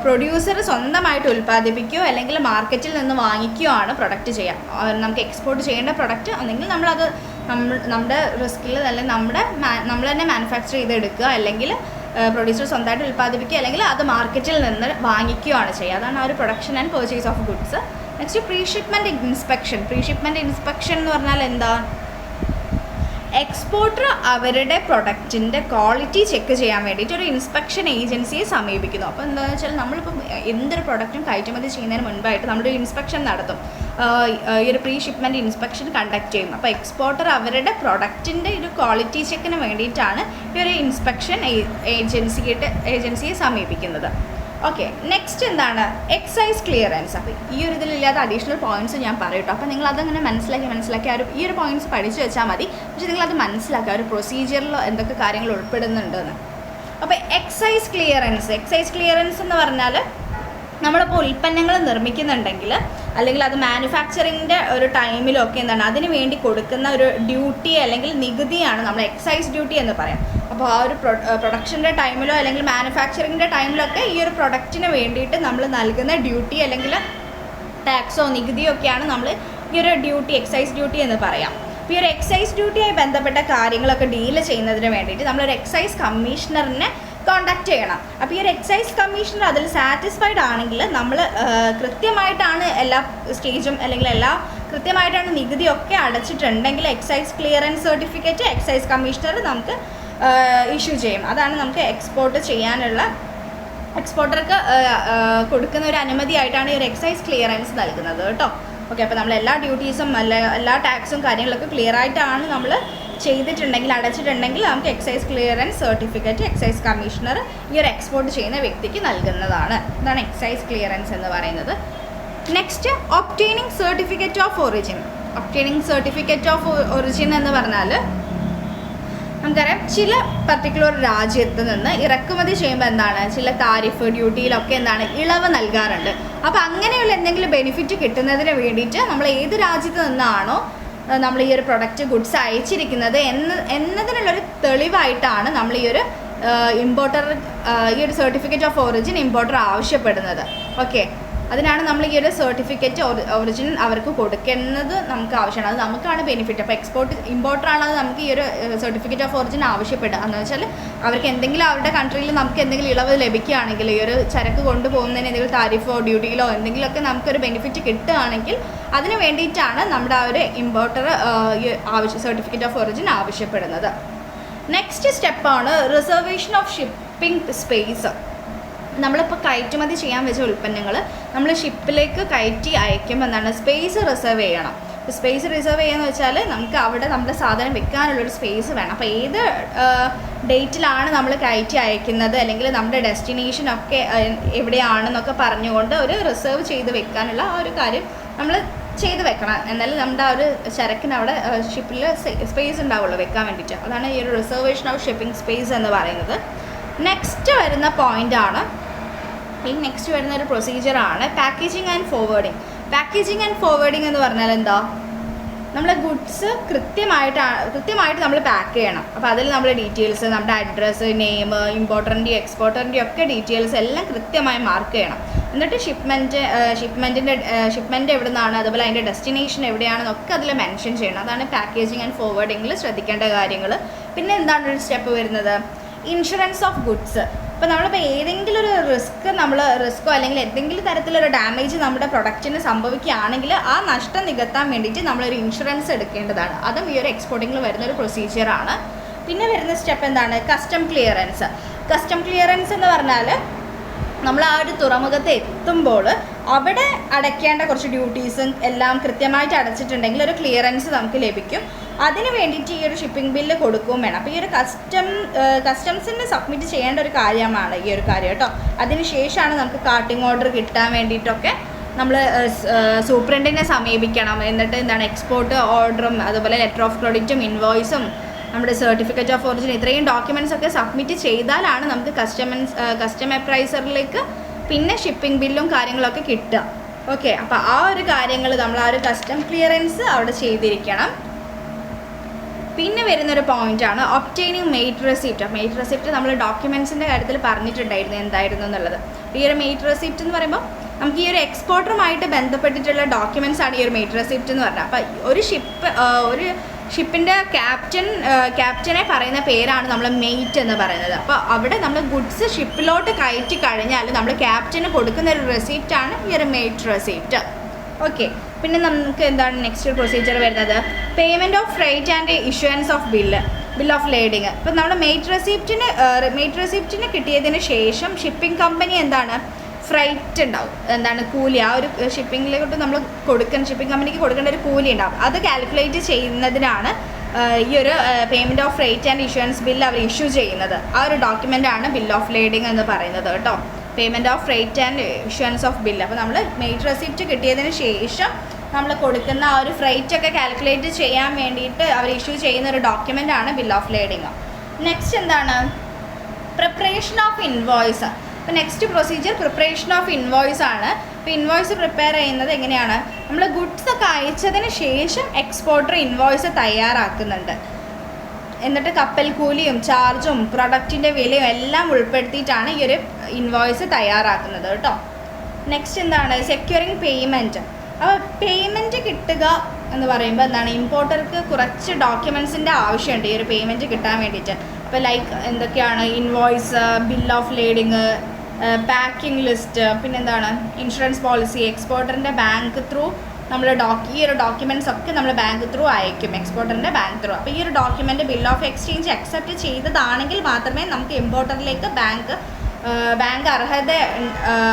പ്രൊഡ്യൂസർ സ്വന്തമായിട്ട് ഉൽപ്പാദിപ്പിക്കുകയോ അല്ലെങ്കിൽ മാർക്കറ്റിൽ നിന്ന് വാങ്ങിക്കുകയോ ആണ് പ്രൊഡക്റ്റ് ചെയ്യാം. നമുക്ക് എക്സ്പോർട്ട് ചെയ്യേണ്ട പ്രൊഡക്റ്റ് ഒന്നെങ്കിൽ നമ്മുടെ റിസ്കിൽ അല്ലെങ്കിൽ നമ്മൾ തന്നെ മാനുഫാക്ചർ ചെയ്തെടുക്കുക, അല്ലെങ്കിൽ പ്രൊഡ്യൂസർ സ്വന്തമായിട്ട് ഉൽപ്പാദിപ്പിക്കുക, അല്ലെങ്കിൽ അത് മാർക്കറ്റിൽ നിന്ന് വാങ്ങിക്കുകയാണ് ചെയ്യുക. അതാണ് ആ ഒരു production and purchase of goods. Next pre shipment inspection. Pre shipment inspection എന്ന് പറഞ്ഞാൽ എന്താ, എക്സ്പോർട്ടർ അവരുടെ പ്രൊഡക്റ്റിൻ്റെ ക്വാളിറ്റി ചെക്ക് ചെയ്യാൻ വേണ്ടിയിട്ട് ഒരു ഇൻസ്പെക്ഷൻ ഏജൻസിയെ സമീപിക്കുന്നു. അപ്പോൾ എന്താണെന്ന് വെച്ചാൽ നമ്മളിപ്പം എന്തൊരു പ്രൊഡക്റ്റും കയറ്റുമതി ചെയ്യുന്നതിന് മുൻപായിട്ട് നമ്മളൊരു ഇൻസ്പെക്ഷൻ നടത്തും, ഈ ഒരു പ്രീ ഷിപ്മെൻറ്റ് ഇൻസ്പെക്ഷൻ കണ്ടക്ട് ചെയ്യും. അപ്പോൾ എക്സ്പോർട്ടർ അവരുടെ പ്രൊഡക്റ്റിൻ്റെ ഒരു ക്വാളിറ്റി ചെക്കിന് വേണ്ടിയിട്ടാണ് ഈ ഒരു ഇൻസ്പെക്ഷൻ ഏജൻസിയെ സമീപിക്കുന്നത്. ഓക്കെ, നെക്സ്റ്റ് എന്താണ്, എക്സൈസ് ക്ലിയറൻസ്. അപ്പോൾ ഈ ഒരു ഇതിലില്ലാത്ത അഡീഷണൽ പോയിൻറ്റ്സ് ഞാൻ പറയട്ടോ. അപ്പോൾ നിങ്ങൾ അതങ്ങനെ മനസ്സിലാക്കി ഈ ഒരു പോയിൻറ്റ്സ് പഠിച്ചു വെച്ചാൽ മതി. പക്ഷേ നിങ്ങളത് മനസ്സിലാക്കുക ഒരു പ്രൊസീജിയറിൽ എന്തൊക്കെ കാര്യങ്ങൾ ഉൾപ്പെടുന്നുണ്ടെന്ന്. അപ്പോൾ എക്സൈസ് ക്ലിയറൻസ് എന്ന് പറഞ്ഞാൽ നമ്മളിപ്പോൾ ഉൽപ്പന്നങ്ങൾ നിർമ്മിക്കുന്നുണ്ടെങ്കിൽ അല്ലെങ്കിൽ അത് മാനുഫാക്ചറിങ്ങിൻ്റെ ഒരു ടൈമിലൊക്കെ എന്താണ് അതിന് വേണ്ടി കൊടുക്കുന്ന ഒരു ഡ്യൂട്ടി അല്ലെങ്കിൽ നികുതിയാണ് നമ്മൾ എക്സൈസ് ഡ്യൂട്ടി എന്ന് പറയാം. അപ്പോൾ ആ ഒരു പ്രൊഡക്ഷൻ്റെ ടൈമിലോ അല്ലെങ്കിൽ മാനുഫാക്ചറിങ്ങിൻ്റെ ടൈമിലൊക്കെ ഈ ഒരു പ്രൊഡക്റ്റിന് വേണ്ടിയിട്ട് നമ്മൾ നൽകുന്ന ഡ്യൂട്ടി അല്ലെങ്കിൽ ടാക്സോ നികുതിയോ ഒക്കെയാണ് നമ്മൾ ഈ ഒരു ഡ്യൂട്ടി എക്സൈസ് ഡ്യൂട്ടി എന്ന് പറയാം. അപ്പോൾ ഈ ഒരു എക്സൈസ് ഡ്യൂട്ടിയായി ബന്ധപ്പെട്ട കാര്യങ്ങളൊക്കെ ഡീൽ ചെയ്യുന്നതിന് വേണ്ടിയിട്ട് നമ്മളൊരു എക്സൈസ് കമ്മീഷണറിനെ കോണ്ടാക്ട് ചെയ്യണം. അപ്പോൾ ഈ ഒരു എക്സൈസ് കമ്മീഷണർ അതിൽ സാറ്റിസ്ഫൈഡ് ആണെങ്കിൽ നമ്മൾ കൃത്യമായിട്ടാണ് എല്ലാ സ്റ്റേജും അല്ലെങ്കിൽ കൃത്യമായിട്ടാണ് നികുതിയൊക്കെ അടച്ചിട്ടുണ്ടെങ്കിൽ excise clearance certificate excise commissioner നമുക്ക് ഇഷ്യൂ ചെയ്യും. അതാണ് നമുക്ക് എക്സ്പോർട്ട് ചെയ്യാനുള്ള എക്സ്പോർട്ടർക്ക് കൊടുക്കുന്ന ഒരു അനുമതിയായിട്ടാണ് ഈ ഒരു എക്സൈസ് ക്ലിയറൻസ് നൽകുന്നത് കേട്ടോ. ഓക്കെ, അപ്പോൾ നമ്മൾ എല്ലാ ഡ്യൂട്ടീസും എല്ലാ ടാക്സും കാര്യങ്ങളൊക്കെ ക്ലിയർ ആയിട്ടാണ് നമ്മൾ ചെയ്തിട്ടുണ്ടെങ്കിൽ അടച്ചിട്ടുണ്ടെങ്കിൽ നമുക്ക് excise clearance certificate excise commissioner ഈ ഒരു എക്സ്പോർട്ട് ചെയ്യുന്ന വ്യക്തിക്ക് നൽകുന്നതാണ്. ഇതാണ് എക്സൈസ് ക്ലിയറൻസ് എന്ന് പറയുന്നത്. Next, obtaining certificate of origin. Obtaining certificate of origin എന്ന് പറഞ്ഞാൽ നമുക്കറിയാം ചില പർട്ടിക്കുലർ രാജ്യത്ത് നിന്ന് ഇറക്കുമതി ചെയ്യുമ്പോൾ എന്താണ് ചില താരിഫ് ഡ്യൂട്ടിയിലൊക്കെ എന്താണ് ഇളവ് നൽകാറുണ്ട്. അപ്പോൾ അങ്ങനെയുള്ള എന്തെങ്കിലും ബെനിഫിറ്റ് കിട്ടുന്നതിന് വേണ്ടിയിട്ട് നമ്മൾ ഏത് രാജ്യത്ത് നിന്നാണോ നമ്മൾ ഈ ഒരു പ്രൊഡക്റ്റ് ഗുഡ്സ് അയച്ചിരിക്കുന്നത് എന്നതിനുള്ളൊരു തെളിവായിട്ടാണ് നമ്മൾ ഈ ഒരു ഇമ്പോർട്ടർ ഈ ഒരു സർട്ടിഫിക്കറ്റ് ഓഫ് ഒറിജിൻ ഇമ്പോർട്ടർ ആവശ്യപ്പെടുന്നത്. ഓക്കെ, അതിനാണ് നമ്മൾ ഈ ഒരു സർട്ടിഫിക്കറ്റ് ഒറിജിൻ അവർക്ക് കൊടുക്കുന്നത് നമുക്ക് ആവശ്യമാണ്. അത് നമുക്കാണ് ബെനിഫിറ്റ്. അപ്പോൾ ഇമ്പോർട്ടറാണ് അത് നമുക്ക് ഈ ഒരു സർട്ടിഫിക്കറ്റ് ഓഫ് ഒറിജിൻ ആവശ്യപ്പെടുക എന്ന് വെച്ചാൽ അവർക്ക് എന്തെങ്കിലും അവരുടെ കൺട്രിയിൽ നമുക്ക് എന്തെങ്കിലും ഇളവ് ലഭിക്കുകയാണെങ്കിൽ ഈ ഒരു ചരക്ക് കൊണ്ടുപോകുന്നതിന് എന്തെങ്കിലും താരിഫോ ഡ്യൂട്ടിയിലോ എന്തെങ്കിലുമൊക്കെ നമുക്കൊരു ബെനിഫിറ്റ് കിട്ടുകയാണെങ്കിൽ അതിന് വേണ്ടിയിട്ടാണ് നമ്മുടെ ആ ഒരു ഇമ്പോർട്ടർ സർട്ടിഫിക്കറ്റ് ഓഫ് ഒറിജിൻ ആവശ്യപ്പെടുന്നത്. നെക്സ്റ്റ് സ്റ്റെപ്പാണ് റിസർവേഷൻ ഓഫ് ഷിപ്പിംഗ് സ്പേസ്. നമ്മളിപ്പോൾ കയറ്റുമതി ചെയ്യാൻ വെച്ച ഉൽപ്പന്നങ്ങൾ നമ്മൾ ഷിപ്പിലേക്ക് കയറ്റി അയക്കുമ്പോൾ എന്താണ് സ്പേസ് റിസർവ് ചെയ്യണം. സ്പേസ് റിസർവ് ചെയ്യാന്ന് വെച്ചാൽ നമുക്ക് അവിടെ നമ്മുടെ സാധനം വെക്കാനുള്ളൊരു സ്പേസ് വേണം. അപ്പോൾ ഏത് ഡേറ്റിലാണ് നമ്മൾ കയറ്റി അയക്കുന്നത് അല്ലെങ്കിൽ നമ്മുടെ ഡെസ്റ്റിനേഷനൊക്കെ എവിടെയാണെന്നൊക്കെ പറഞ്ഞുകൊണ്ട് ഒരു റിസർവ് ചെയ്ത് വെക്കാനുള്ള ആ ഒരു കാര്യം നമ്മൾ ചെയ്ത് വെക്കണം. എന്നാലും നമ്മുടെ ആ ഒരു ചരക്കിന് അവിടെ ഷിപ്പിൽ സ്പേസ് ഉണ്ടാവുള്ളൂ വെക്കാൻ വേണ്ടിയിട്ട്. അതാണ് ഈ ഒരു റിസർവേഷൻ ഓഫ് ഷിപ്പിംഗ് സ്പേസ് എന്ന് പറയുന്നത്. നെക്സ്റ്റ് വരുന്ന പോയിൻ്റാണ് നെക്സ്റ്റ് വരുന്ന ഒരു പ്രൊസീജിയറാണ് packaging and forwarding. Packaging and forwarding എന്ന് പറഞ്ഞാൽ എന്താ, നമ്മൾ ഗുഡ്സ് കൃത്യമായിട്ട് നമ്മൾ പാക്ക് ചെയ്യണം. അപ്പോൾ അതിൽ നമ്മുടെ ഡീറ്റെയിൽസ്, നമ്മുടെ അഡ്രസ്സ്, നെയിം, ഇമ്പോർട്ടറിൻ്റെയും എക്സ്പോർട്ടറിൻ്റെയും ഒക്കെ ഡീറ്റെയിൽസ് എല്ലാം കൃത്യമായി മാർക്ക് ചെയ്യണം. എന്നിട്ട് ഷിപ്മെൻറ്റ് എവിടെ നിന്നാണ്, അതുപോലെ അതിൻ്റെ ഡെസ്റ്റിനേഷൻ എവിടെയാണെന്നൊക്കെ അതിൽ മെൻഷൻ ചെയ്യണം. അതാണ് പാക്കേജിങ് ആൻഡ് ഫോർവേഡിങ്ങിൽ ശ്രദ്ധിക്കേണ്ട കാര്യങ്ങൾ. പിന്നെ എന്താണ് ഒരു സ്റ്റെപ്പ് വരുന്നത്, ഇൻഷുറൻസ് ഓഫ് ഗുഡ്സ്. ഇപ്പോൾ നമ്മളിപ്പോൾ ഏതെങ്കിലും ഒരു റിസ്ക്കോ അല്ലെങ്കിൽ എന്തെങ്കിലും തരത്തിലൊരു ഡാമേജ് നമ്മുടെ പ്രൊഡക്റ്റിന് സംഭവിക്കുകയാണെങ്കിൽ ആ നഷ്ടം നികത്താൻ വേണ്ടിയിട്ട് നമ്മളൊരു ഇൻഷുറൻസ് എടുക്കേണ്ടതാണ്. അതും ഈ ഒരു എക്സ്പോർട്ടിങ്ങിൽ വരുന്നൊരു പ്രൊസീജിയറാണ്. പിന്നെ വരുന്ന സ്റ്റെപ്പ് എന്താണ്, കസ്റ്റം ക്ലിയറൻസ്. കസ്റ്റം ക്ലിയറൻസ് എന്ന് പറഞ്ഞാൽ നമ്മൾ ആ ഒരു തുറമുഖത്ത് എത്തുമ്പോൾ അവിടെ അടയ്ക്കേണ്ട കുറച്ച് ഡ്യൂട്ടീസും എല്ലാം കൃത്യമായിട്ട് അടച്ചിട്ടുണ്ടെങ്കിൽ ഒരു ക്ലിയറൻസ് നമുക്ക് ലഭിക്കും. അതിന് വേണ്ടിയിട്ട് ഈ ഒരു ഷിപ്പിംഗ് ബില്ല് കൊടുക്കുകയും വേണം. അപ്പോൾ ഈ ഒരു കസ്റ്റംസിന് സബ്മിറ്റ് ചെയ്യേണ്ട ഒരു കാര്യമാണ് ഈ ഒരു കാര്യം കേട്ടോ. അതിന് ശേഷമാണ് നമുക്ക് കാർട്ടിംഗ് ഓർഡർ കിട്ടാൻ വേണ്ടിയിട്ടൊക്കെ നമ്മൾ സൂപ്രണ്ടിനെ സമീപിക്കണം. എന്നിട്ട് എന്താണ് എക്സ്പോർട്ട് ഓർഡറും അതുപോലെ ലെറ്റർ ഓഫ് ക്രെഡിറ്റും ഇൻവോയ്സും നമ്മുടെ സർട്ടിഫിക്കറ്റ് ഓഫ് ഒറിജിൻ ഇത്രയും ഡോക്യുമെൻറ്റ്സ് ഒക്കെ സബ്മിറ്റ് ചെയ്താലാണ് നമുക്ക് കസ്റ്റം അപ്രൈസറിലേക്ക് പിന്നെ ഷിപ്പിംഗ് ബില്ലും കാര്യങ്ങളൊക്കെ കിട്ടുക. ഓക്കെ, അപ്പോൾ ആ ഒരു കാര്യങ്ങൾ നമ്മൾ ആ ഒരു കസ്റ്റം ക്ലിയറൻസ് അവിടെ ചെയ്തിരിക്കണം. പിന്നെ വരുന്നൊരു പോയിൻ്റാണ് obtaining made receipt. Made receipt നമ്മൾ ഡോക്യുമെൻറ്റ്സിൻ്റെ കാര്യത്തിൽ പറഞ്ഞിട്ടുണ്ടായിരുന്നു എന്തായിരുന്നു എന്നുള്ളത്. ഈ ഒരു മെയ്റ്റ് റെസിപ്റ്റ് എന്ന് പറയുമ്പോൾ നമുക്ക് ഈ ഒരു എക്സ്പോർട്ടറുമായിട്ട് ബന്ധപ്പെട്ടിട്ടുള്ള ഡോക്യുമെൻറ്റ്സ് ആണ് ഈ ഒരു മെയ്റ്റ് റെസിപ്റ്റ് എന്ന് പറഞ്ഞാൽ. അപ്പോൾ ഒരു ഷിപ്പിൻ്റെ ക്യാപ്റ്റനെ പറയുന്ന പേരാണ് നമ്മൾ മെയ്റ്റ് എന്ന് പറയുന്നത്. അപ്പോൾ അവിടെ നമ്മൾ ഗുഡ്സ് ഷിപ്പിലോട്ട് കയറ്റി കഴിഞ്ഞാൽ നമ്മൾ ക്യാപ്റ്റന് കൊടുക്കുന്ന ഒരു റെസിപ്റ്റാണ് ഈ ഒരു മെയ്റ്റ് റെസിപ്റ്റ്. ഓക്കെ, പിന്നെ നമുക്ക് എന്താണ് നെക്സ്റ്റ് പ്രൊസീജിയർ വരുന്നത്, payment of freight and issuance of bill of lading. ഇപ്പോൾ നമ്മൾ മെയ്റ്റ് റെസിപ്റ്റിന് കിട്ടിയതിന് ശേഷം ഷിപ്പിംഗ് കമ്പനി എന്താണ് ഫ്രൈറ്റ് ഉണ്ടാവും, എന്താണ് കൂലി, ആ ഒരു ഷിപ്പിങ്ങിലോട്ട് നമ്മൾ ഷിപ്പിംഗ് കമ്പനിക്ക് കൊടുക്കേണ്ട ഒരു കൂലി ഉണ്ടാവും. അത് കാൽക്കുലേറ്റ് ചെയ്യുന്നതിനാണ് ഈ ഒരു payment of freight and issuance bill അവർ ഇഷ്യൂ ചെയ്യുന്നത്. ആ ഒരു ഡോക്യുമെൻ്റാണ് ബിൽ ഓഫ് ലേഡിങ് എന്ന് പറയുന്നത് കേട്ടോ. Payment of freight and issuance of bill. അപ്പോൾ നമ്മൾ മെയ്റ്റ് റെസിപ്റ്റ് കിട്ടിയതിന് ശേഷം നമ്മൾ കൊടുക്കുന്ന ആ ഒരു ഫ്രൈറ്റ് ഒക്കെ കാൽക്കുലേറ്റ് ചെയ്യാൻ വേണ്ടിയിട്ട് അവർ ഇഷ്യൂ ചെയ്യുന്ന ഒരു ഡോക്യുമെൻ്റാണ് ബിൽ ഓഫ് ലേഡിങ്. നെക്സ്റ്റ് എന്താണ്, പ്രിപ്പറേഷൻ ഓഫ് ഇൻവോയ്സ്. അപ്പോൾ next procedure preparation of invoice ആണ്. അപ്പോൾ ഇൻവോയ്സ് പ്രിപ്പയർ ചെയ്യുന്നത് എങ്ങനെയാണ്? നമ്മൾ ഗുഡ്സ് ഒക്കെ അയച്ചതിന് ശേഷം എക്സ്പോർട്ടർ ഇൻവോയ്സ് തയ്യാറാക്കുന്നുണ്ട്. എന്നിട്ട് കപ്പൽ കൂലിയും ചാർജും പ്രൊഡക്റ്റിൻ്റെ വിലയും എല്ലാം ഉൾപ്പെടുത്തിയിട്ടാണ് ഈ ഒരു ഇൻവോയ്സ് തയ്യാറാക്കുന്നത് കേട്ടോ. നെക്സ്റ്റ് എന്താണ്? Securing payment. അപ്പോൾ പേയ്മെൻറ്റ് കിട്ടുക എന്ന് പറയുമ്പോൾ എന്താണ്, ഇമ്പോർട്ടർക്ക് കുറച്ച് ഡോക്യുമെൻസിൻ്റെ ആവശ്യമുണ്ട് ഈ ഒരു പേയ്മെൻറ്റ് കിട്ടാൻ വേണ്ടിയിട്ട്. അപ്പോൾ ലൈക്ക് എന്തൊക്കെയാണ്? Invoice, bill of lading, packing list, പിന്നെന്താണ് ഇൻഷുറൻസ് പോളിസി, എക്സ്പോർട്ടറിൻ്റെ ബാങ്ക് ത്രൂ നമ്മൾ ഈ ഒരു ഡോക്യുമെൻറ്റ്സ് ഒക്കെ നമ്മൾ ബാങ്ക് ത്രൂ അയക്കും, എക്സ്പോർട്ടറിൻ്റെ ബാങ്ക് ത്രൂ. അപ്പോൾ ഈ ഒരു document bill of exchange accept ചെയ്തതാണെങ്കിൽ മാത്രമേ നമുക്ക് ഇമ്പോർട്ടറിലേക്ക് ബാങ്ക് അർഹത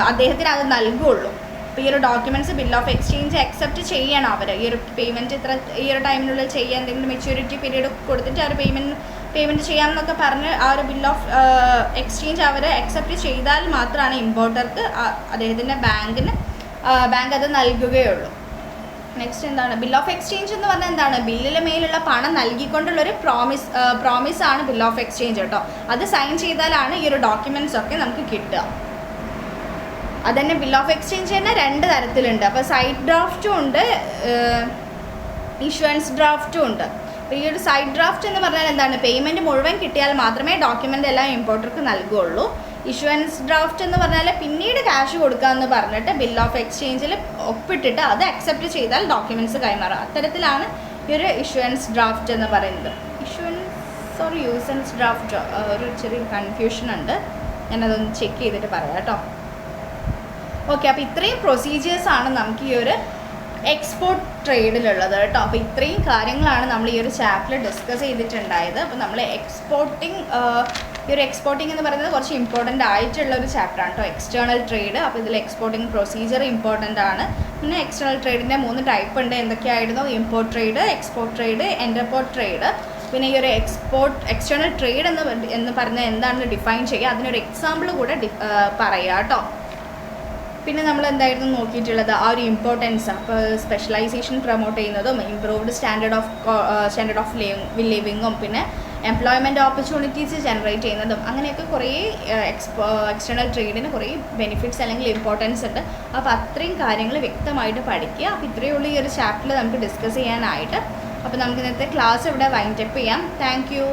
അദ്ദേഹത്തിന് അത് നൽകുകയുള്ളൂ. അപ്പോൾ ഈ ഒരു documents bill of exchange accept ചെയ്യണം അവർ. ഈ ഒരു പേയ്മെൻറ്റ് ഈ ഒരു ടൈമിനുള്ളിൽ ചെയ്യാൻ എന്തെങ്കിലും മെച്യൂരിറ്റി പീരീഡ് കൊടുത്തിട്ട് ആ ഒരു പേയ്മെൻറ്റ് ചെയ്യാമെന്നൊക്കെ പറഞ്ഞ് ആ ഒരു ബിൽ ഓഫ് എക്സ്ചേഞ്ച് അവർ അക്സെപ്റ്റ് ചെയ്താൽ മാത്രമാണ് ഇമ്പോർട്ടർക്ക് അദ്ദേഹത്തിൻ്റെ ബാങ്ക് അത് നൽകുകയുള്ളൂ. നെക്സ്റ്റ് എന്താണ്? ബിൽ ഓഫ് എക്സ്ചേഞ്ച് എന്ന് പറഞ്ഞാൽ എന്താണ്? ബില്ലിന് മേലുള്ള പണം നൽകിക്കൊണ്ടുള്ളൊരു പ്രോമിസാണ് ബിൽ ഓഫ് എക്സ്ചേഞ്ച് കേട്ടോ. അത് സൈൻ ചെയ്താലാണ് ഈ ഒരു ഡോക്യുമെൻറ്റ്സ് ഒക്കെ നമുക്ക് കിട്ടുക. അതുതന്നെ ബിൽ ഓഫ് എക്സ്ചേഞ്ച് തന്നെ 2 തരത്തിലുണ്ട്. അപ്പോൾ സൈഡ് ഡ്രാഫ്റ്റും ഉണ്ട്, ഇഷ്വൻസ് ഡ്രാഫ്റ്റും ഉണ്ട്. അപ്പോൾ ഈ ഒരു സൈഡ് ഡ്രാഫ്റ്റ് എന്ന് പറഞ്ഞാൽ എന്താണ്? പേയ്മെൻറ്റ് മുഴുവൻ കിട്ടിയാൽ മാത്രമേ ഡോക്യുമെൻ്റ് എല്ലാം ഇമ്പോർട്ടർക്ക് നൽകുകയുള്ളൂ. ഇഷ്വൻസ് ഡ്രാഫ്റ്റ് എന്ന് പറഞ്ഞാൽ പിന്നീട് ക്യാഷ് കൊടുക്കാമെന്ന് പറഞ്ഞിട്ട് ബിൽ ഓഫ് എക്സ്ചേഞ്ചിൽ ഒപ്പിട്ടിട്ട് അത് അക്സെപ്റ്റ് ചെയ്താൽ ഡോക്യുമെൻറ്റ്സ് കൈമാറുക. അത്തരത്തിലാണ് ഈ ഒരു ഇഷ്വൻസ് ഡ്രാഫ്റ്റ് എന്ന് പറയുന്നത്. യൂസൻസ് ഡ്രാഫ്റ്റ് ഒരു ചെറിയ കൺഫ്യൂഷൻ ഉണ്ട്, ഞാനതൊന്ന് ചെക്ക് ചെയ്തിട്ട് പറയാം കേട്ടോ. ഓക്കെ, അപ്പോൾ ഇത്രയും പ്രൊസീജിയേഴ്സാണ് നമുക്ക് ഈ ഒരു എക്സ്പോർട്ട് ട്രേഡിലുള്ളത് കേട്ടോ. അപ്പോൾ ഇത്രയും കാര്യങ്ങളാണ് നമ്മൾ ഈ ഒരു ചാപ്റ്ററിൽ ഡിസ്കസ് ചെയ്തിട്ടുണ്ടായത്. അപ്പോൾ നമ്മൾ ഈ ഒരു എക്സ്പോർട്ടിംഗ് എന്ന് പറയുന്നത് കുറച്ച് ഇമ്പോർട്ടൻ്റ് ആയിട്ടുള്ള ഒരു ചാപ്റ്ററാണ് കേട്ടോ, എക്സ്റ്റേണൽ ട്രേഡ്. അപ്പോൾ ഇതിൽ എക്സ്പോർട്ടിംഗ് പ്രൊസീജിയർ ഇമ്പോർട്ടൻ്റ് ആണ്. പിന്നെ എക്സ്റ്റേണൽ ട്രേഡിൻ്റെ 3 ടൈപ്പ് ഉണ്ട്. എന്തൊക്കെയായിരുന്നു? Import trade, export trade, entrepot trade. പിന്നെ ഈ ഒരു എക്സ്റ്റേണൽ ട്രേഡ് എന്ന് പറഞ്ഞാൽ എന്താണെന്ന് ഡിഫൈൻ ചെയ്യുക, അതിനൊരു എക്സാമ്പിൾ കൂടെ പറയുക കേട്ടോ. പിന്നെ നമ്മൾ എന്തായിരുന്നു നോക്കിയിട്ടുള്ളത്? ആ ഒരു ഇമ്പോർട്ടൻസ്, അപ്പോൾ സ്പെഷ്യലൈസേഷൻ പ്രൊമോട്ട് ചെയ്യുന്നതും ഇംപ്രൂവ്ഡ് സ്റ്റാൻഡേർഡ് ഓഫ് ലിവിങ്ങും പിന്നെ എംപ്ലോയ്മെൻറ്റ് ഓപ്പർച്യൂണിറ്റീസ് ജനറേറ്റ് ചെയ്യുന്നതും അങ്ങനെയൊക്കെ കുറേ എക്സ്റ്റേണൽ ട്രേഡിന് കുറേ ബെനിഫിറ്റ്സ് അല്ലെങ്കിൽ ഇമ്പോർട്ടൻസ് ഉണ്ട്. അപ്പോൾ അത്രയും കാര്യങ്ങൾ വ്യക്തമായിട്ട് പഠിക്കുക. അപ്പോൾ ഇത്രയേ ഉള്ളൂ ഈ ഒരു ചാപ്റ്ററിൽ നമുക്ക് ഡിസ്കസ് ചെയ്യാനായിട്ട്. അപ്പോൾ നമുക്ക് ഇന്നത്തെ ക്ലാസ് ഇവിടെ വൈൻഡപ്പ് ചെയ്യാം. Thank you.